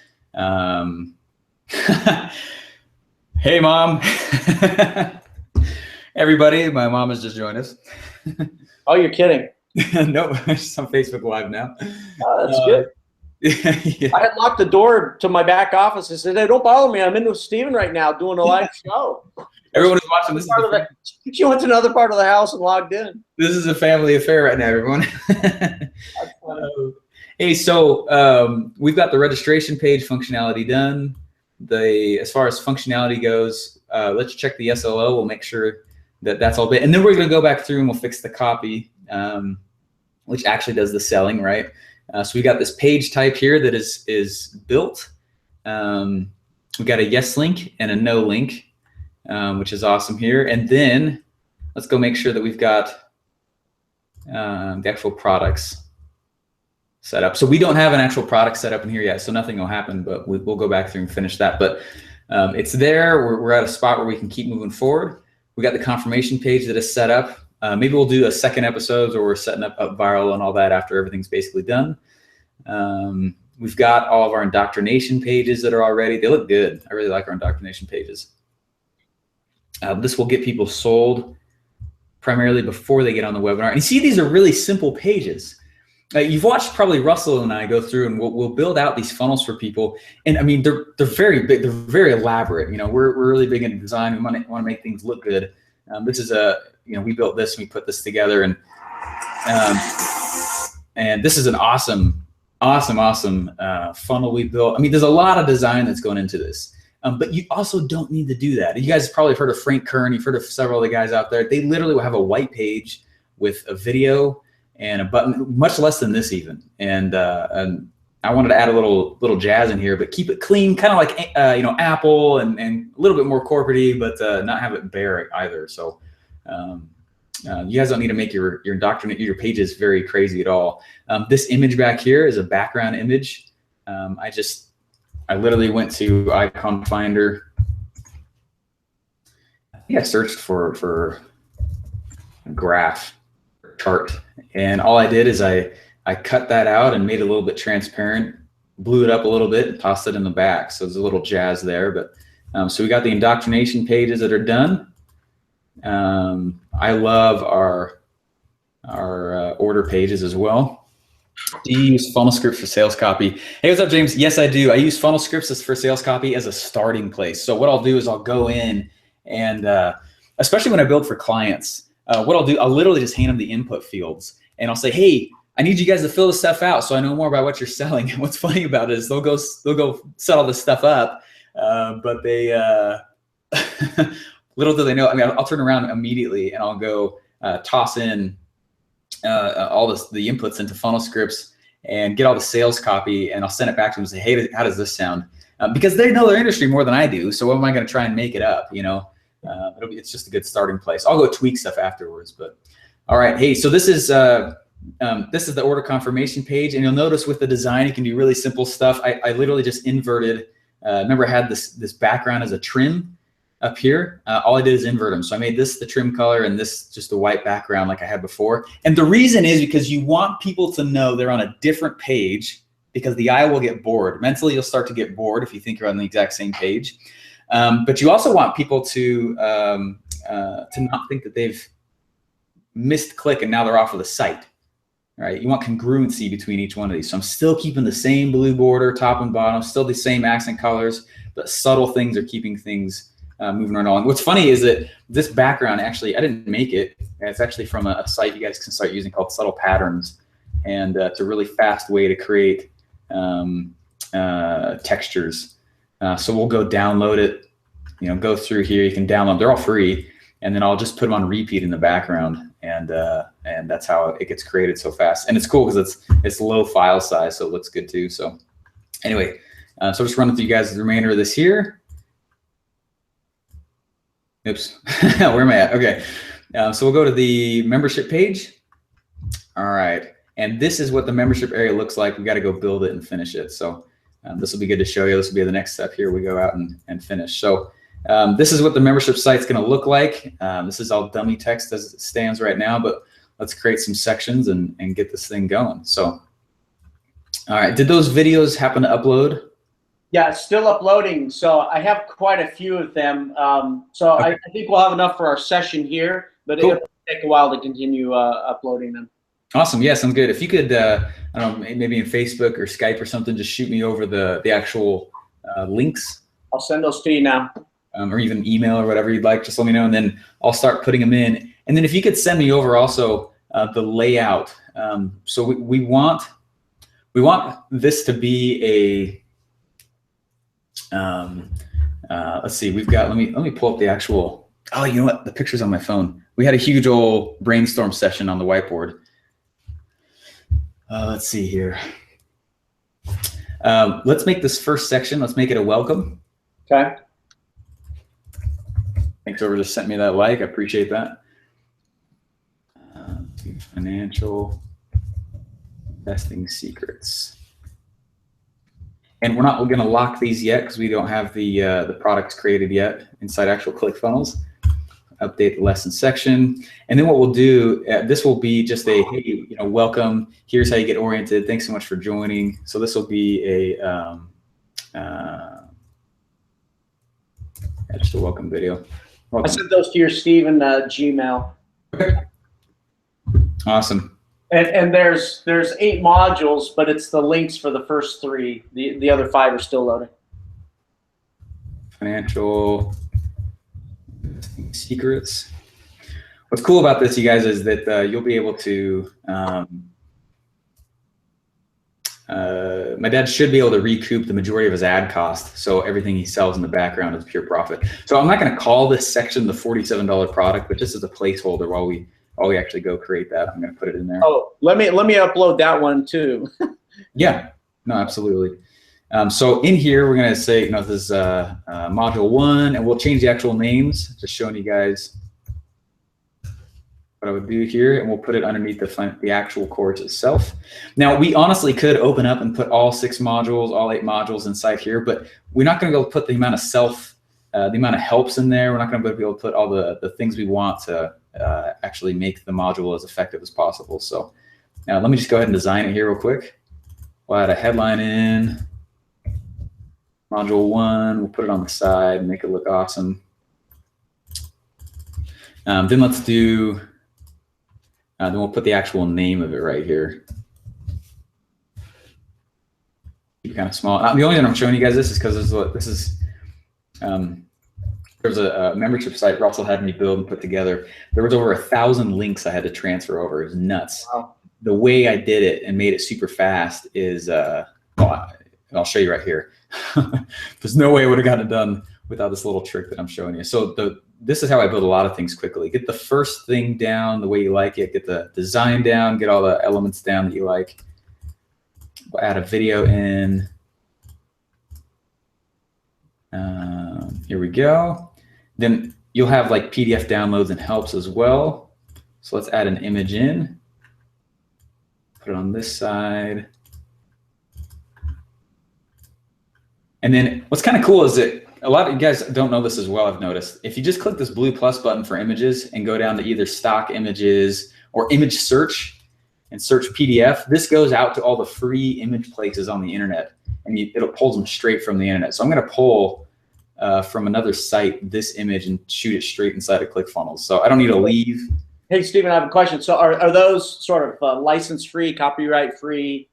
Hey, Mom. Everybody, my mom has just joined us. Oh, you're kidding. No, she's on Facebook Live now. Oh, that's good. Yeah. I had locked the door to my back office. I said, "Hey, don't bother me. I'm in with Steven right now doing a live show." Everyone is watching this. She went to another part of the house and logged in. This is a family affair right now, everyone. Hey, so we've got the registration page functionality done. As far as functionality goes, let's check the SLO. We'll make sure that that's all bit, and then we're going to go back through and we'll fix the copy, which actually does the selling, right? So we got this page type here that is built. We got a yes link and a no link, which is awesome here. And then let's go make sure that we've got the actual products set up. So we don't have an actual product set up in here yet, so nothing will happen, but we'll go back through and finish that. But it's there. We're at a spot where we can keep moving forward. We got the confirmation page that is set up. Maybe we'll do a second episode where we're setting up viral and all that after everything's basically done. We've got all of our indoctrination pages that are already. They look good. I really like our indoctrination pages. This will get people sold primarily before they get on the webinar. And you see, these are really simple pages. You've watched probably Russell and I go through, and we'll build out these funnels for people. And I mean, they're very big. They're very elaborate. You know, we're really big in design. We want to make things look good. This is we built this and we put this together, and this is an awesome funnel we built. I mean, there's a lot of design that's going into this, but you also don't need to do that. You guys probably have heard of Frank Kern. You've heard of several of the guys out there. They literally will have a white page with a video and a button, much less than this even. And I wanted to add a little jazz in here, but keep it clean, kind of like Apple, and a little bit more corporate-y, but not have it bare either. So you guys don't need to make your pages very crazy at all. This image back here is a background image. I literally went to Icon Finder. I think I searched for a graph chart, and all I did is I cut that out and made it a little bit transparent, blew it up a little bit, and tossed it in the back. So there's a little jazz there. But so we got the indoctrination pages that are done. I love our order pages as well. Do you use funnel scripts for sales copy? Hey, what's up, James? Yes, I do. I use funnel scripts for sales copy as a starting place. So what I'll do is I'll go in and especially when I build for clients, what I'll do, I'll literally just hand them the input fields, and I'll say, hey, I need you guys to fill this stuff out so I know more about what you're selling. And what's funny about it is they'll go set all this stuff up, but they little do they know. I mean, I'll turn around immediately and I'll go toss in all the inputs into funnel scripts and get all the sales copy, and I'll send it back to them and say, hey, how does this sound? Because they know their industry more than I do. So what am I going to try and make it up? It's just a good starting place. I'll go tweak stuff afterwards, but all right. Hey, so this is the order confirmation page, and you'll notice with the design, you can do really simple stuff. I literally just inverted. Remember, I had this background as a trim up here. All I did is invert them. So I made this the trim color and this just the white background like I had before. And the reason is because you want people to know they're on a different page, because the eye will get bored. Mentally, you'll start to get bored if you think you're on the exact same page. But you also want people to not think that they've missed click and now they're off of the site. Right? You want congruency between each one of these. So I'm still keeping the same blue border, top and bottom, still the same accent colors, but subtle things are keeping things moving right along. What's funny is that this background, actually, I didn't make it. It's actually from a site you guys can start using called Subtle Patterns. And it's a really fast way to create textures. So we'll go download it, go through here. You can download, they're all free. And then I'll just put them on repeat in the background. And that's how it gets created so fast. And it's cool because it's low file size, so it looks good too. So anyway, so I'll just run through you guys the remainder of this here. Oops, where am I at? Okay, so we'll go to the membership page. All right, and this is what the membership area looks like. We got to go build it and finish it. So this will be good to show you. This will be the next step here. We go out and finish. So this is what the membership site's going to look like. This is all dummy text as it stands right now, but let's create some sections and get this thing going. So, all right, did those videos happen to upload? Yeah, it's still uploading. So I have quite a few of them. So Okay. I think we'll have enough for our session here, but Cool. it'll take a while to continue uploading them. Awesome. Yeah, sounds good. If you could, I don't know, maybe in Facebook or Skype or something, just shoot me over the actual links. I'll send those to you now. Or even email or whatever you'd like, just let me know, and then I'll start putting them in. And then if you could send me over also the layout. So we want this to be a, let's see, we've got, let me pull up the actual, oh, you know what, the picture's on my phone. We had a huge old brainstorm session on the whiteboard. Let's see here. Let's make this first section, let's make it a welcome. Okay. Thanks, whoever just sent me that like. I appreciate that. Financial investing secrets. And we're not going to lock these yet because we don't have the products created yet inside actual ClickFunnels. Update the lesson section. And then what we'll do, this will be just a, hey, you know, welcome. Here's how you get oriented. Thanks so much for joining. So this will be a just a welcome video. Welcome. I sent those to your Steven Gmail. Okay. Awesome. And there's 8 modules, but it's the links for the first 3. The other 5 are still loading. Financial secrets. What's cool about this, you guys, is that you'll be able to, my dad should be able to recoup the majority of his ad cost. So everything he sells in the background is pure profit. So I'm not going to call this section the $47 product, but just as a placeholder while we actually go create that, I'm going to put it in there. Oh, let me upload that one too. Yeah, no, absolutely. So in here, we're going to say, you know, this is module 1, and we'll change the actual names, just showing you guys what I would do here, and we'll put it underneath the actual course itself. Now, we honestly could open up and put all 6 modules, all 8 modules inside here, but we're not going to be able to put the amount of helps in there. We're not going to be able to put all the things we want to actually make the module as effective as possible. So now let me just go ahead and design it here real quick. We'll add a headline in. Module 1, we'll put it on the side and make it look awesome. Then let's do, then we'll put the actual name of it right here. Keep it kind of small. The only reason I'm showing you guys this is because this is there's a membership site Russell had me build and put together. There was over 1,000 links I had to transfer over. It was nuts. Wow. The way I did it and made it super fast is, well, I'll show you right here. There's no way I would have gotten it done without this little trick that I'm showing you. So this is how I build a lot of things quickly. Get the first thing down the way you like it, get the design down, get all the elements down that you like. We'll add a video in. Here we go. Then you'll have like PDF downloads and helps as well. So let's add an image in. Put it on this side. And then what's kind of cool is that a lot of you guys don't know this as well, I've noticed. If you just click this blue plus button for images and go down to either stock images or image search and search PDF, this goes out to all the free image places on the internet, and it'll pull them straight from the internet. So I'm going to pull from another site this image and shoot it straight inside of ClickFunnels. So I don't need to leave. Hey, Steven, I have a question. So are those sort of license-free, copyright-free?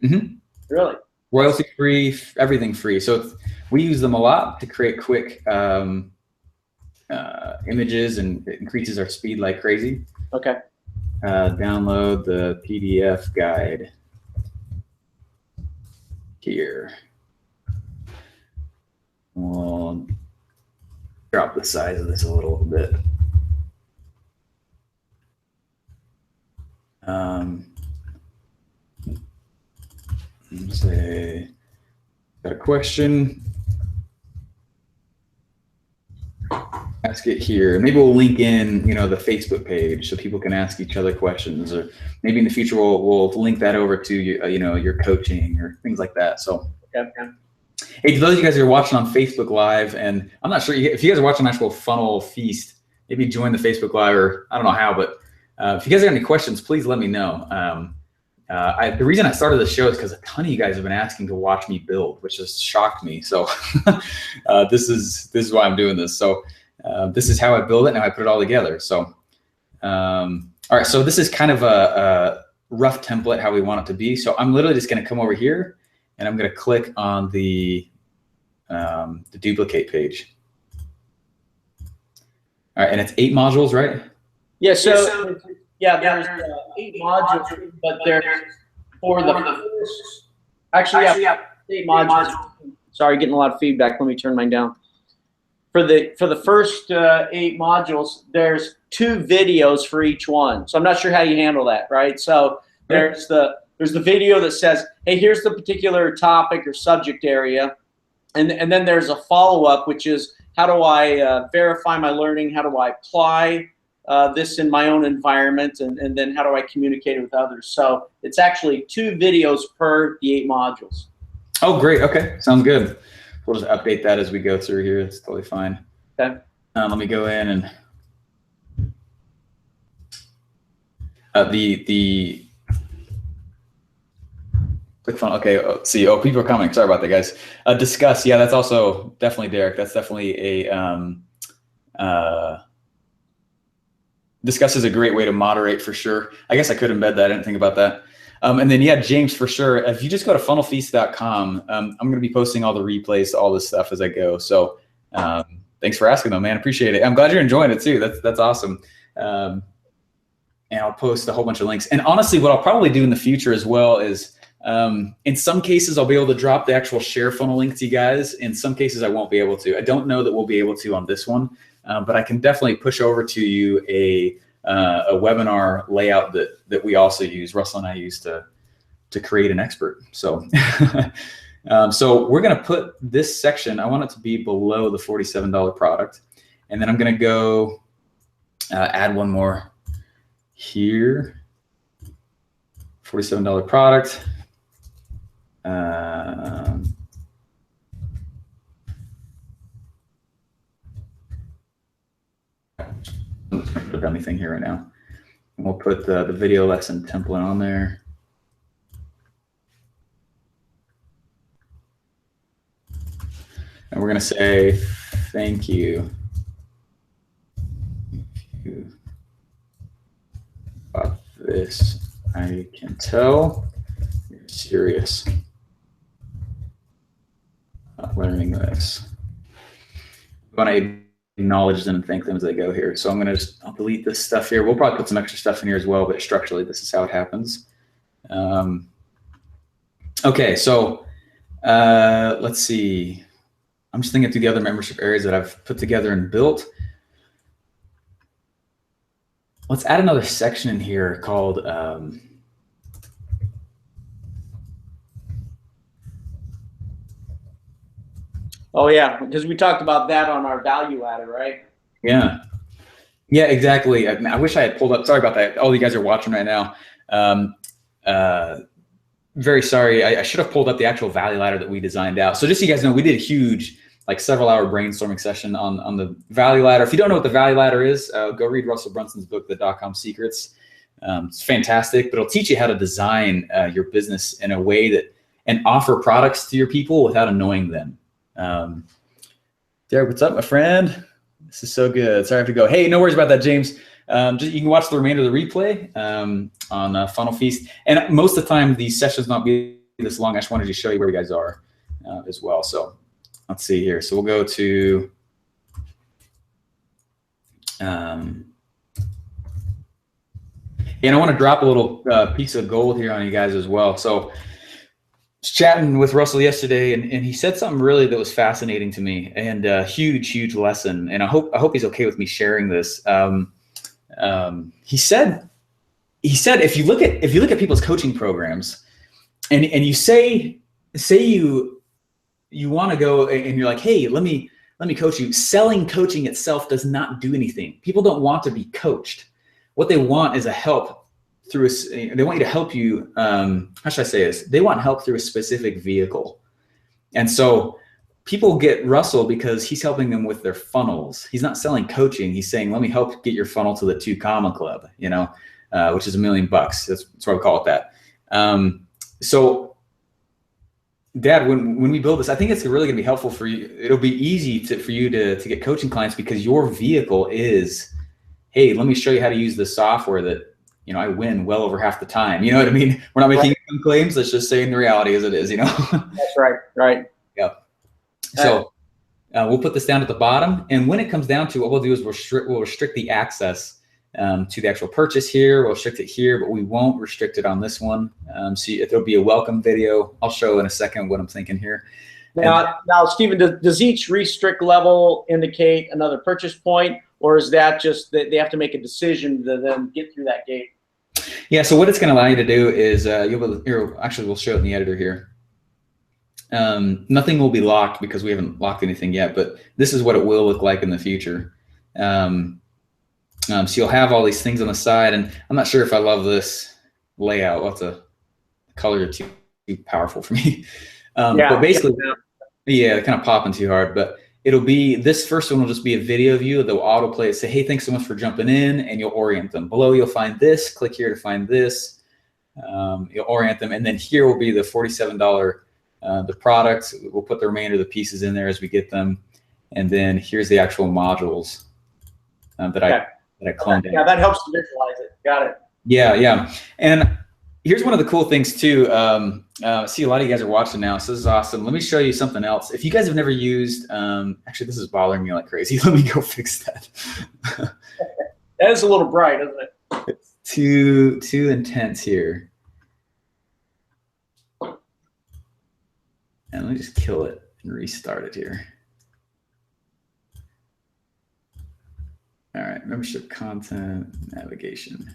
Mm-hmm. Really? Royalty free, everything free. So we use them a lot to create quick images, and it increases our speed like crazy. Okay. Download the PDF guide here. We'll drop the size of this a little bit. Say, got a question? Ask it here. Maybe we'll link in, you know, the Facebook page so people can ask each other questions, or maybe in the future we'll link that over to you know, your coaching or things like that. So, okay. Hey, to those of you guys who are watching on Facebook Live, and I'm not sure if you guys are watching actual Funnel Feast, maybe join the Facebook Live, or I don't know how, but if you guys have any questions, please let me know. the reason I started the show is because a ton of you guys have been asking to watch me build, which has shocked me. So this is why I'm doing this. So this is how I build it and how I put it all together. So all right, so this is kind of a rough template how we want it to be. So I'm literally just going to come over here and I'm going to click on the duplicate page. All right, and it's 8 modules, right? Yeah. So yeah, there's 8 modules, but there's for the first, actually, yeah, 8 modules. Sorry, getting a lot of feedback. Let me turn mine down. For the first 8 modules, there's 2 videos for each one. So I'm not sure how you handle that, right? So there's the video that says, hey, here's the particular topic or subject area, and then there's a follow-up, which is how do I verify my learning? How do I apply this in my own environment, and then how do I communicate it with others? So it's actually 2 videos per the 8 modules. Oh, great. Okay, sounds good. We'll just update that as we go through here. It's totally fine. Okay. Let me go in and the click funnel. Okay, see. Oh, people are coming. Sorry about that, guys. Discuss. Yeah, that's also definitely Derek. That's definitely a Discuss is a great way to moderate for sure. I guess I could embed that. I didn't think about that. And then, yeah, James, for sure. If you just go to funnelfeast.com, I'm going to be posting all the replays, all this stuff as I go. So thanks for asking though, man. Appreciate it. I'm glad you're enjoying it too. That's awesome. And I'll post a whole bunch of links. And honestly, what I'll probably do in the future as well is in some cases, I'll be able to drop the actual share funnel link to you guys. In some cases, I won't be able to. I don't know that we'll be able to on this one, but I can definitely push over to you a webinar layout that we also use, Russell and I use to create an expert. So, so we're going to put this section, I want it to be below the $47 product. And then I'm going to go add one more here, $47 product. I'm just going to put anything here right now. And we'll put the video lesson template on there. And we're going to say, thank you. About this, I can tell you're serious about learning this. When I acknowledge them and thank them as they go here. So I'm going to I'll delete this stuff here. We'll probably put some extra stuff in here as well, but structurally, this is how it happens. Okay, so let's see. I'm just thinking through the other membership areas that I've put together and built. Let's add another section in here called oh yeah, because we talked about that on our value ladder, right? Yeah. Yeah, exactly. I wish I had pulled up. Sorry about that. All you guys are watching right now. Very sorry. I should have pulled up the actual value ladder that we designed out. So just so you guys know, we did a huge, like several-hour brainstorming session on the value ladder. If you don't know what the value ladder is, go read Russell Brunson's book, The Dot-Com Secrets. It's fantastic, but it'll teach you how to design your business in a way that and offer products to your people without annoying them. Derek, what's up, my friend? This is so good. Sorry I have to go. Hey, no worries about that, James. You can watch the remainder of the replay on Funnel Feast. And most of the time, these sessions not be this long. I just wanted to show you where you guys are as well. So let's see here. So we'll go to and I want to drop a little piece of gold here on you guys as well. So I was chatting with Russell yesterday, and he said something really that was fascinating to me, and a huge lesson. And I hope he's okay with me sharing this. He said if you look at people's coaching programs, and you say you want to go and you're like, hey, let me coach you. Selling coaching itself does not do anything. People don't want to be coached. What they want is a help through they want you to help you. How should I say this? They want help through a specific vehicle. And so people get Russell because he's helping them with their funnels. He's not selling coaching. He's saying, let me help get your funnel to the 2 Comma Club, which is $1 million. That's why we call it that. So Dad, when we build this, I think it's really gonna be helpful for you. It'll be easy for you to get coaching clients because your vehicle is, hey, let me show you how to use the software that, you know, I win well over half the time. You know what I mean? We're not making income claims. Let's just say in the reality as it is, you know? That's right. Right. Yeah. So we'll put this down at the bottom. And when it comes down to, what we'll do is we'll restrict the access to the actual purchase here. We'll restrict it here, but we won't restrict it on this one. So there'll be a welcome video. I'll show in a second what I'm thinking here. Now, Stephen, does each restrict level indicate another purchase point, or is that just that they have to make a decision to then get through that gate? Yeah, so what it's going to allow you to do is actually we'll show it in the editor here. Nothing will be locked because we haven't locked anything yet, but this is what it will look like in the future. So you'll have all these things on the side, and I'm not sure if I love this layout. Well, the colors are too powerful for me. But basically, yeah, kind of popping too hard, but it'll be, this first one will just be a video view. They'll autoplay it, say, hey, thanks so much for jumping in, and you'll orient them. Below, you'll find this. Click here to find this. You'll orient them, and then here will be the $47, the product. We'll put the remainder of the pieces in there as we get them, and then here's the actual modules that I cloned in. Yeah, that helps to visualize it. Got it. Yeah, yeah. And here's one of the cool things too. See, a lot of you guys are watching now, so this is awesome. Let me show you something else. If you guys have never used, actually, this is bothering me like crazy. Let me go fix that. That is a little bright, isn't it? It's too intense here. And let me just kill it and restart it here. All right, membership content, navigation.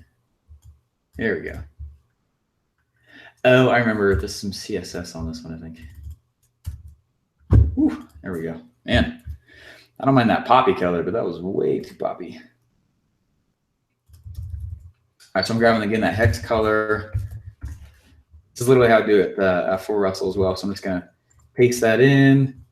There we go. Oh, I remember there's some CSS on this one, I think. Whew, there we go. Man, I don't mind that poppy color, but that was way too poppy. All right, so I'm grabbing again that hex color. This is literally how I do it for Russell as well. So I'm just gonna paste that in.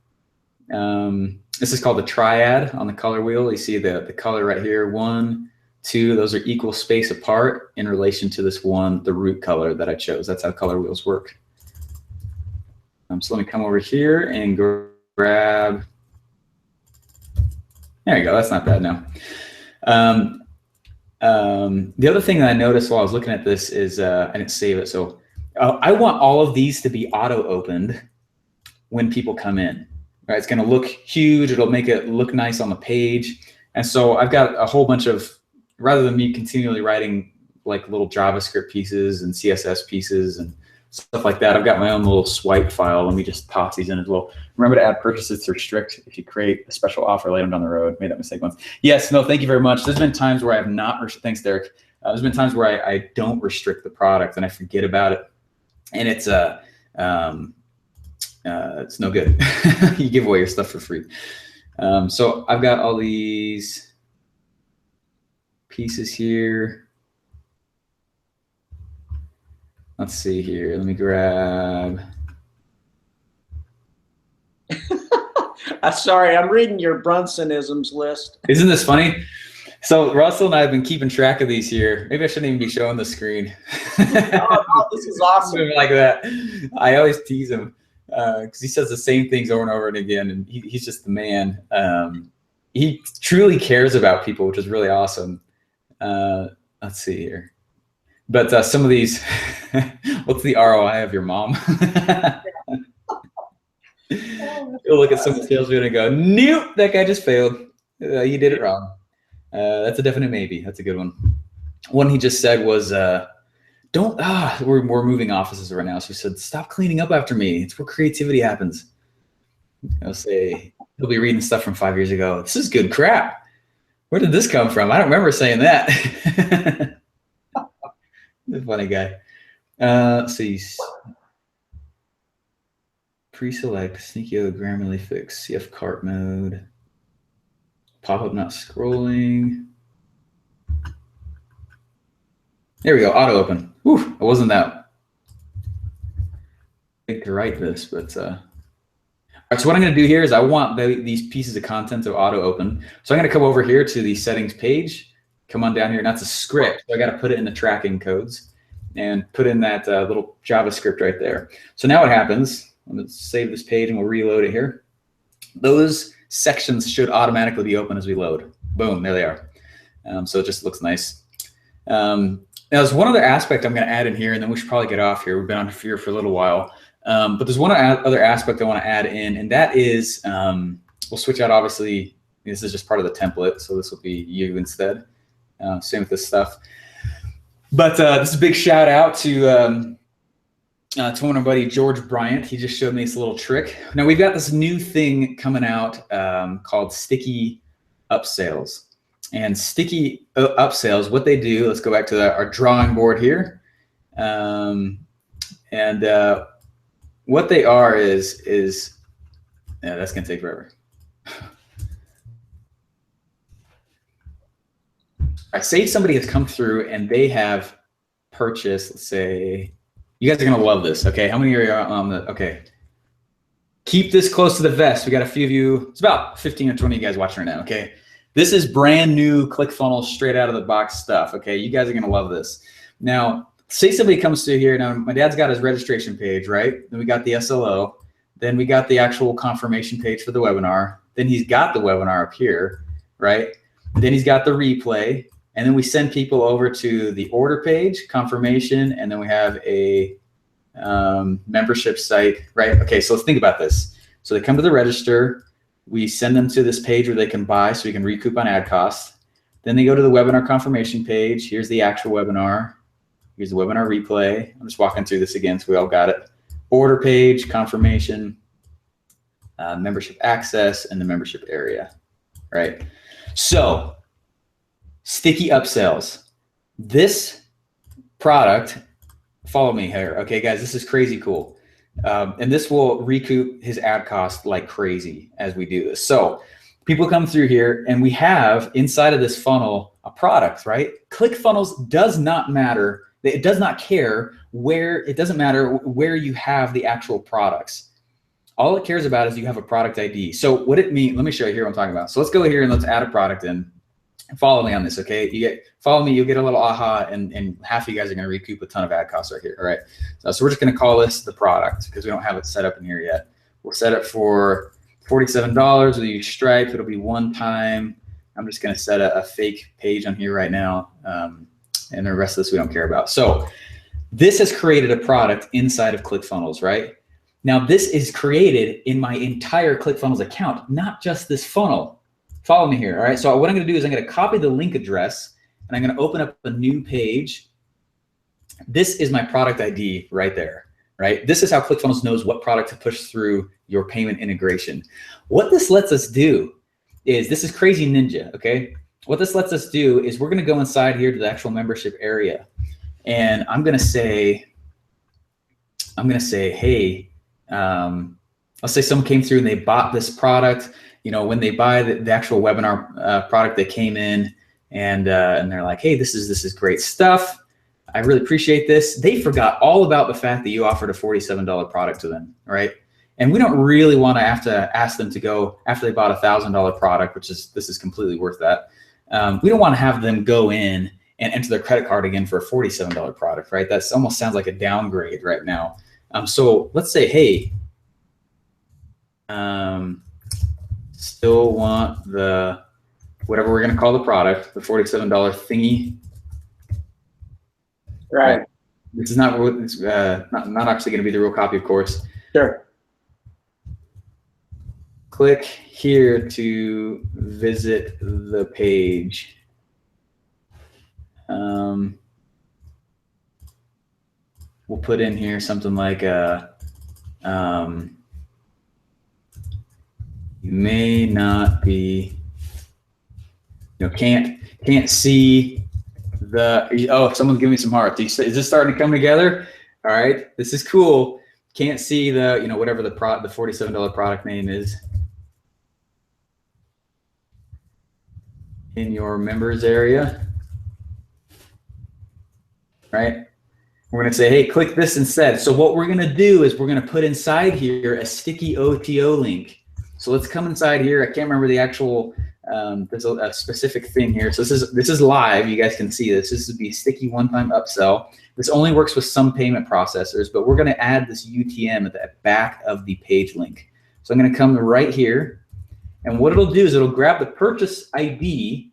This is called the triad on the color wheel. You see the color right here, 1, 2, those are equal space apart in relation to this one, the root color that I chose. That's how color wheels work. So let me come over here and grab, there you go, that's not bad now. The other thing that I noticed while I was looking at this is, I didn't save it, so I want all of these to be auto-opened when people come in. Right? It's gonna look huge, it'll make it look nice on the page. And so I've got a whole bunch of, rather than me continually writing like little JavaScript pieces and CSS pieces and stuff like that, I've got my own little swipe file. Let me just toss these in as well. Remember to add purchases to restrict if you create a special offer later down the road. Made that mistake once. Yes, no, thank you very much. There's been times where I have not, thanks Derek. There's been times where I don't restrict the product and I forget about it. And it's no good. You give away your stuff for free. So I've got all these pieces here. Let's see here. Let me grab. Sorry, I'm reading your Brunsonisms list. Isn't this funny? So Russell and I have been keeping track of these here. Maybe I shouldn't even be showing the screen. Oh, this is awesome. Like that. I always tease him because he says the same things over and over and again, and he's just the man. He truly cares about people, which is really awesome. Let's see here. But some of these, what's the ROI of your mom? You'll look at some sales video and go, nope, that guy just failed. You did it wrong. That's a definite maybe. That's a good one. One he just said was, we're moving offices right now. So he said, stop cleaning up after me. It's where creativity happens. I'll say, he'll be reading stuff from 5 years ago. This is good crap. Where did this come from? I don't remember saying that. The funny guy. Let's see. Pre-select, sneaky Grammarly fix, CF cart mode, pop-up not scrolling. There we go, auto open. Whew, it wasn't that big to write this, but all right, so what I'm gonna do here is I want these pieces of content to auto open. So I'm gonna come over here to the settings page, come on down here, and that's a script. So I gotta put it in the tracking codes. and put in that little JavaScript right there. So now what happens, I'm gonna save this page and we'll reload it here. Those sections should automatically be open as we load. Boom, there they are. So it just looks nice. Now there's one other aspect I'm gonna add in here, and then we should probably get off here. We've been on here for a little while. But there's one other aspect I wanna add in, and that is, we'll switch out, obviously, this is just part of the template, so this will be you instead. Same with this stuff. But this is a big shout out to our buddy George Bryant. He just showed me this little trick. Now we've got this new thing coming out called Sticky Upsells. And Sticky Upsells, what they do, let's go back to our drawing board here. What they are is yeah, that's gonna take forever. I say somebody has come through and they have purchased, let's say, you guys are gonna love this, okay? How many are on the, okay. Keep this close to the vest. We got a few of you, it's about 15 or 20 of you guys watching right now, okay? This is brand new ClickFunnels, straight out of the box stuff, okay? You guys are gonna love this. Now, say somebody comes through here, now my dad's got his registration page, right? Then we got the SLO, then we got the actual confirmation page for the webinar, then he's got the webinar up here, right? Then he's got the replay, and then we send people over to the order page, confirmation, and then we have a membership site, right? Okay, so let's think about this. So they come to the register, we send them to this page where they can buy so we can recoup on ad costs. Then they go to the webinar confirmation page. Here's the actual webinar. Here's the webinar replay. I'm just walking through this again so we all got it. Order page, confirmation, membership access, and the membership area, right? So, Sticky Upsells. This product, follow me here, okay, guys, this is crazy cool. And this will recoup his ad cost like crazy as we do this. So people come through here and we have inside of this funnel a product, right? ClickFunnels does not matter. It does not care where, it doesn't matter where you have the actual products. All it cares about is you have a product ID. So what it means, let me show you here what I'm talking about. So let's go here and let's add a product in. Follow me on this, okay? Follow me, you'll get a little aha, and half of you guys are gonna recoup a ton of ad costs right here, all right? So we're just gonna call this the product because we don't have it set up in here yet. We'll set it for $47. We'll use Stripe, it'll be one time. I'm just gonna set a fake page on here right now, and the rest of this we don't care about. So this has created a product inside of ClickFunnels, right? Now this is created in my entire ClickFunnels account, not just this funnel. Follow me here, all right? So what I'm gonna do is I'm gonna copy the link address and I'm gonna open up a new page. This is my product ID right there, right? This is how ClickFunnels knows what product to push through your payment integration. What this lets us do is, this is Crazy Ninja, okay? What this lets us do is we're gonna go inside here to the actual membership area. And I'm gonna say, hey, let's say someone came through and they bought this product. You know, when they buy the actual webinar product, they came in and they're like, hey, this is great stuff. I really appreciate this. They forgot all about the fact that you offered a $47 product to them, right? And we don't really want to have to ask them to go after they bought a $1,000 product, this is completely worth that. We don't want to have them go in and enter their credit card again for a $47 product, right? That almost sounds like a downgrade right now. So let's say, hey, still want the, whatever we're going to call the product, the $47 thingy. Right. This is not actually going to be the real copy, of course. Sure. Click here to visit the page. We'll put in here something like you may not be, can't see the, oh, someone's giving me some hearts. Is this starting to come together? All right, this is cool. Can't see the, whatever the $47 product name is in your members area, right? We're gonna say, hey, click this instead. So what we're gonna do is we're gonna put inside here a sticky OTO link. So let's come inside here. I can't remember the actual there's a specific thing here. So this is live. You guys can see this. This would be sticky one-time upsell. This only works with some payment processors, but we're going to add this UTM at the back of the page link. So I'm going to come right here, and what it'll do is it'll grab the purchase ID,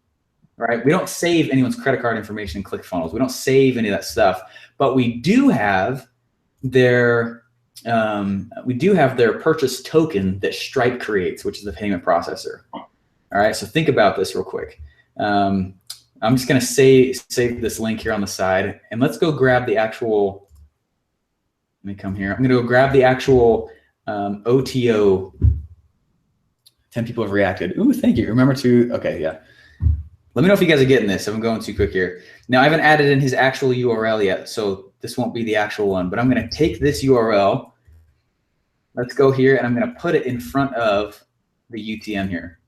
right? We don't save anyone's credit card information in ClickFunnels. We don't save any of that stuff, but we do have their purchase token that Stripe creates, which is the payment processor. All right, so think about this real quick. I'm just going to save this link here on the side, and let's go grab the actual. Let me come here. I'm going to go grab the actual OTO. 10 people have reacted. Ooh, thank you. Remember to. Okay, yeah. Let me know if you guys are getting this. I'm going too quick here. Now I haven't added in his actual URL yet, so this won't be the actual one. But I'm going to take this URL. Let's go here, and I'm going to put it in front of the UTM here.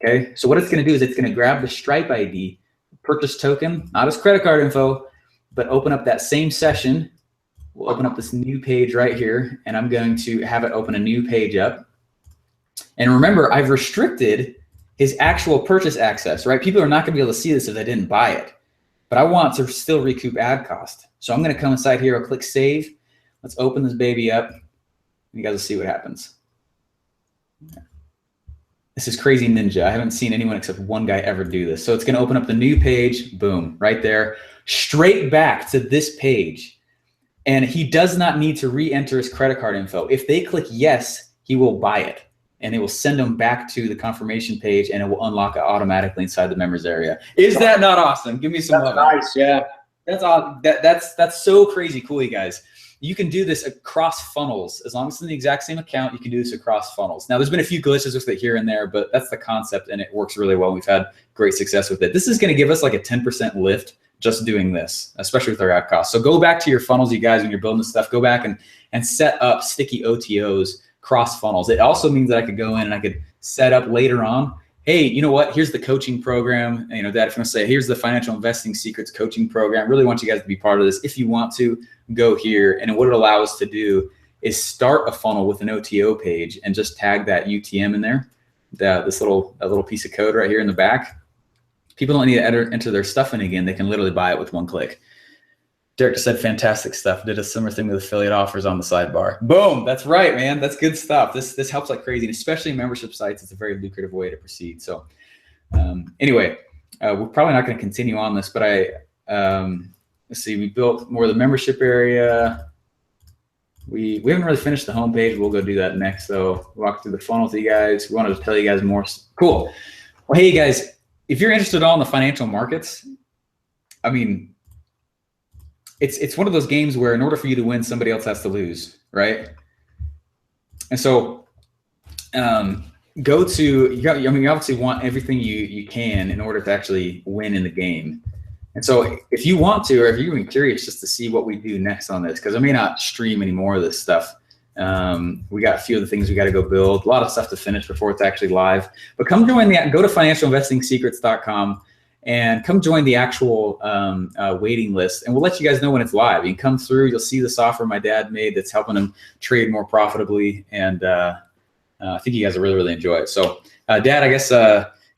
Okay. So what it's going to do is it's going to grab the Stripe ID. Purchase token, not his credit card info, but open up that same session. We'll open up this new page right here, and I'm going to have it open a new page up. And remember, I've restricted his actual purchase access, right? People are not going to be able to see this if they didn't buy it, but I want to still recoup ad cost. So I'm going to come inside here, I'll click save. Let's open this baby up. You guys will see what happens. This is crazy ninja. I haven't seen anyone except one guy ever do this. So it's going to open up the new page, boom, right there, straight back to this page. And he does not need to re-enter his credit card info. If they click yes, he will buy it. And it will send them back to the confirmation page, and it will unlock it automatically inside the members area. Is that not awesome? Give me some love. Nice, yeah. That's awesome. That's so crazy cool, you guys. You can do this across funnels. As long as it's in the exact same account, you can do this across funnels. Now, there's been a few glitches with it here and there, but that's the concept, and it works really well. We've had great success with it. This is going to give us like a 10% lift just doing this, especially with our ad costs. So go back to your funnels, you guys, when you're building this stuff. Go back and set up sticky OTOs cross funnels. It also means that I could go in and I could set up later on, hey, you know what? Here's the coaching program. You know, Dad, if you want to say, here's the Financial Investing Secrets coaching program. Really want you guys to be part of this. If you want to, go here. And what it allows us to do is start a funnel with an OTO page and just tag that UTM in there, this little piece of code right here in the back. People don't need to enter their stuff in again. They can literally buy it with one click. Derek just said fantastic stuff. Did a similar thing with affiliate offers on the sidebar. Boom. That's right, man. That's good stuff. This helps like crazy. And especially in membership sites, it's a very lucrative way to proceed. So anyway, we're probably not going to continue on this, but let's see, we built more of the membership area. We haven't really finished the homepage. We'll go do that next, though. Walk through the funnel to you guys. We wanted to tell you guys more. Cool. Well, hey, you guys, if you're interested at all in the financial markets, I mean, it's one of those games where in order for you to win, somebody else has to lose, right? And so you obviously want everything you can in order to actually win in the game. And so if you want to, or if you're even curious just to see what we do next on this, because I may not stream any more of this stuff. We got a few of the things we got to go build, a lot of stuff to finish before it's actually live. But come join go to financialinvestingsecrets.com and come join the actual waiting list, and we'll let you guys know when it's live. You can come through, you'll see the software my dad made that's helping him trade more profitably, and I think you guys will really, really enjoy it. So, Dad, I guess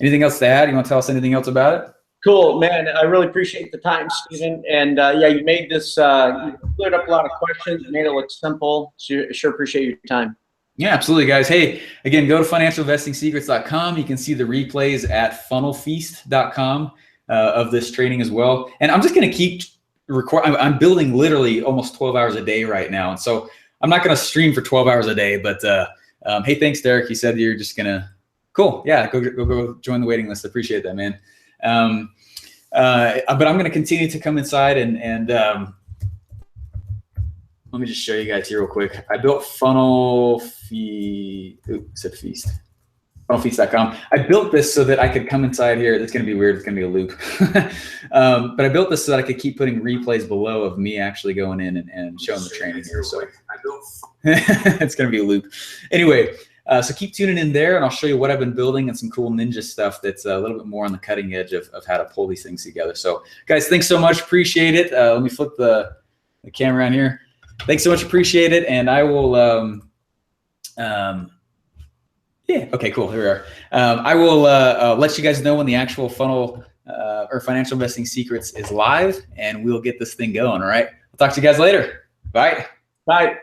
anything else to add? You want to tell us anything else about it? Cool, man. I really appreciate the time, Stephen. And yeah, you made this, you cleared up a lot of questions, made it look simple. So sure appreciate your time. Yeah, absolutely, guys. Hey, again, go to financialinvestingsecrets.com. You can see the replays at funnelfeast.com of this training as well. And I'm just going to keep I'm building literally almost 12 hours a day right now. And so I'm not going to stream for 12 hours a day, but hey, thanks, Derek. You said you're just going to, cool. Yeah, go join the waiting list. I appreciate that, man. But I'm going to continue to come inside and let me just show you guys here real quick. I built funnelfeast.com. I built this so that I could come inside here. It's going to be weird. It's going to be a loop. But I built this so that I could keep putting replays below of me actually going in and showing the training here. So it's going to be a loop. Anyway, so keep tuning in there, and I'll show you what I've been building and some cool ninja stuff that's a little bit more on the cutting edge of how to pull these things together. So guys, thanks so much. Appreciate it. Let me flip the camera on here. Thanks so much. Appreciate it. And I will, Yeah. Okay, cool. Here we are. I will let you guys know when the actual funnel or financial investing secrets is live, and we'll get this thing going. All right. I'll talk to you guys later. Bye. Bye.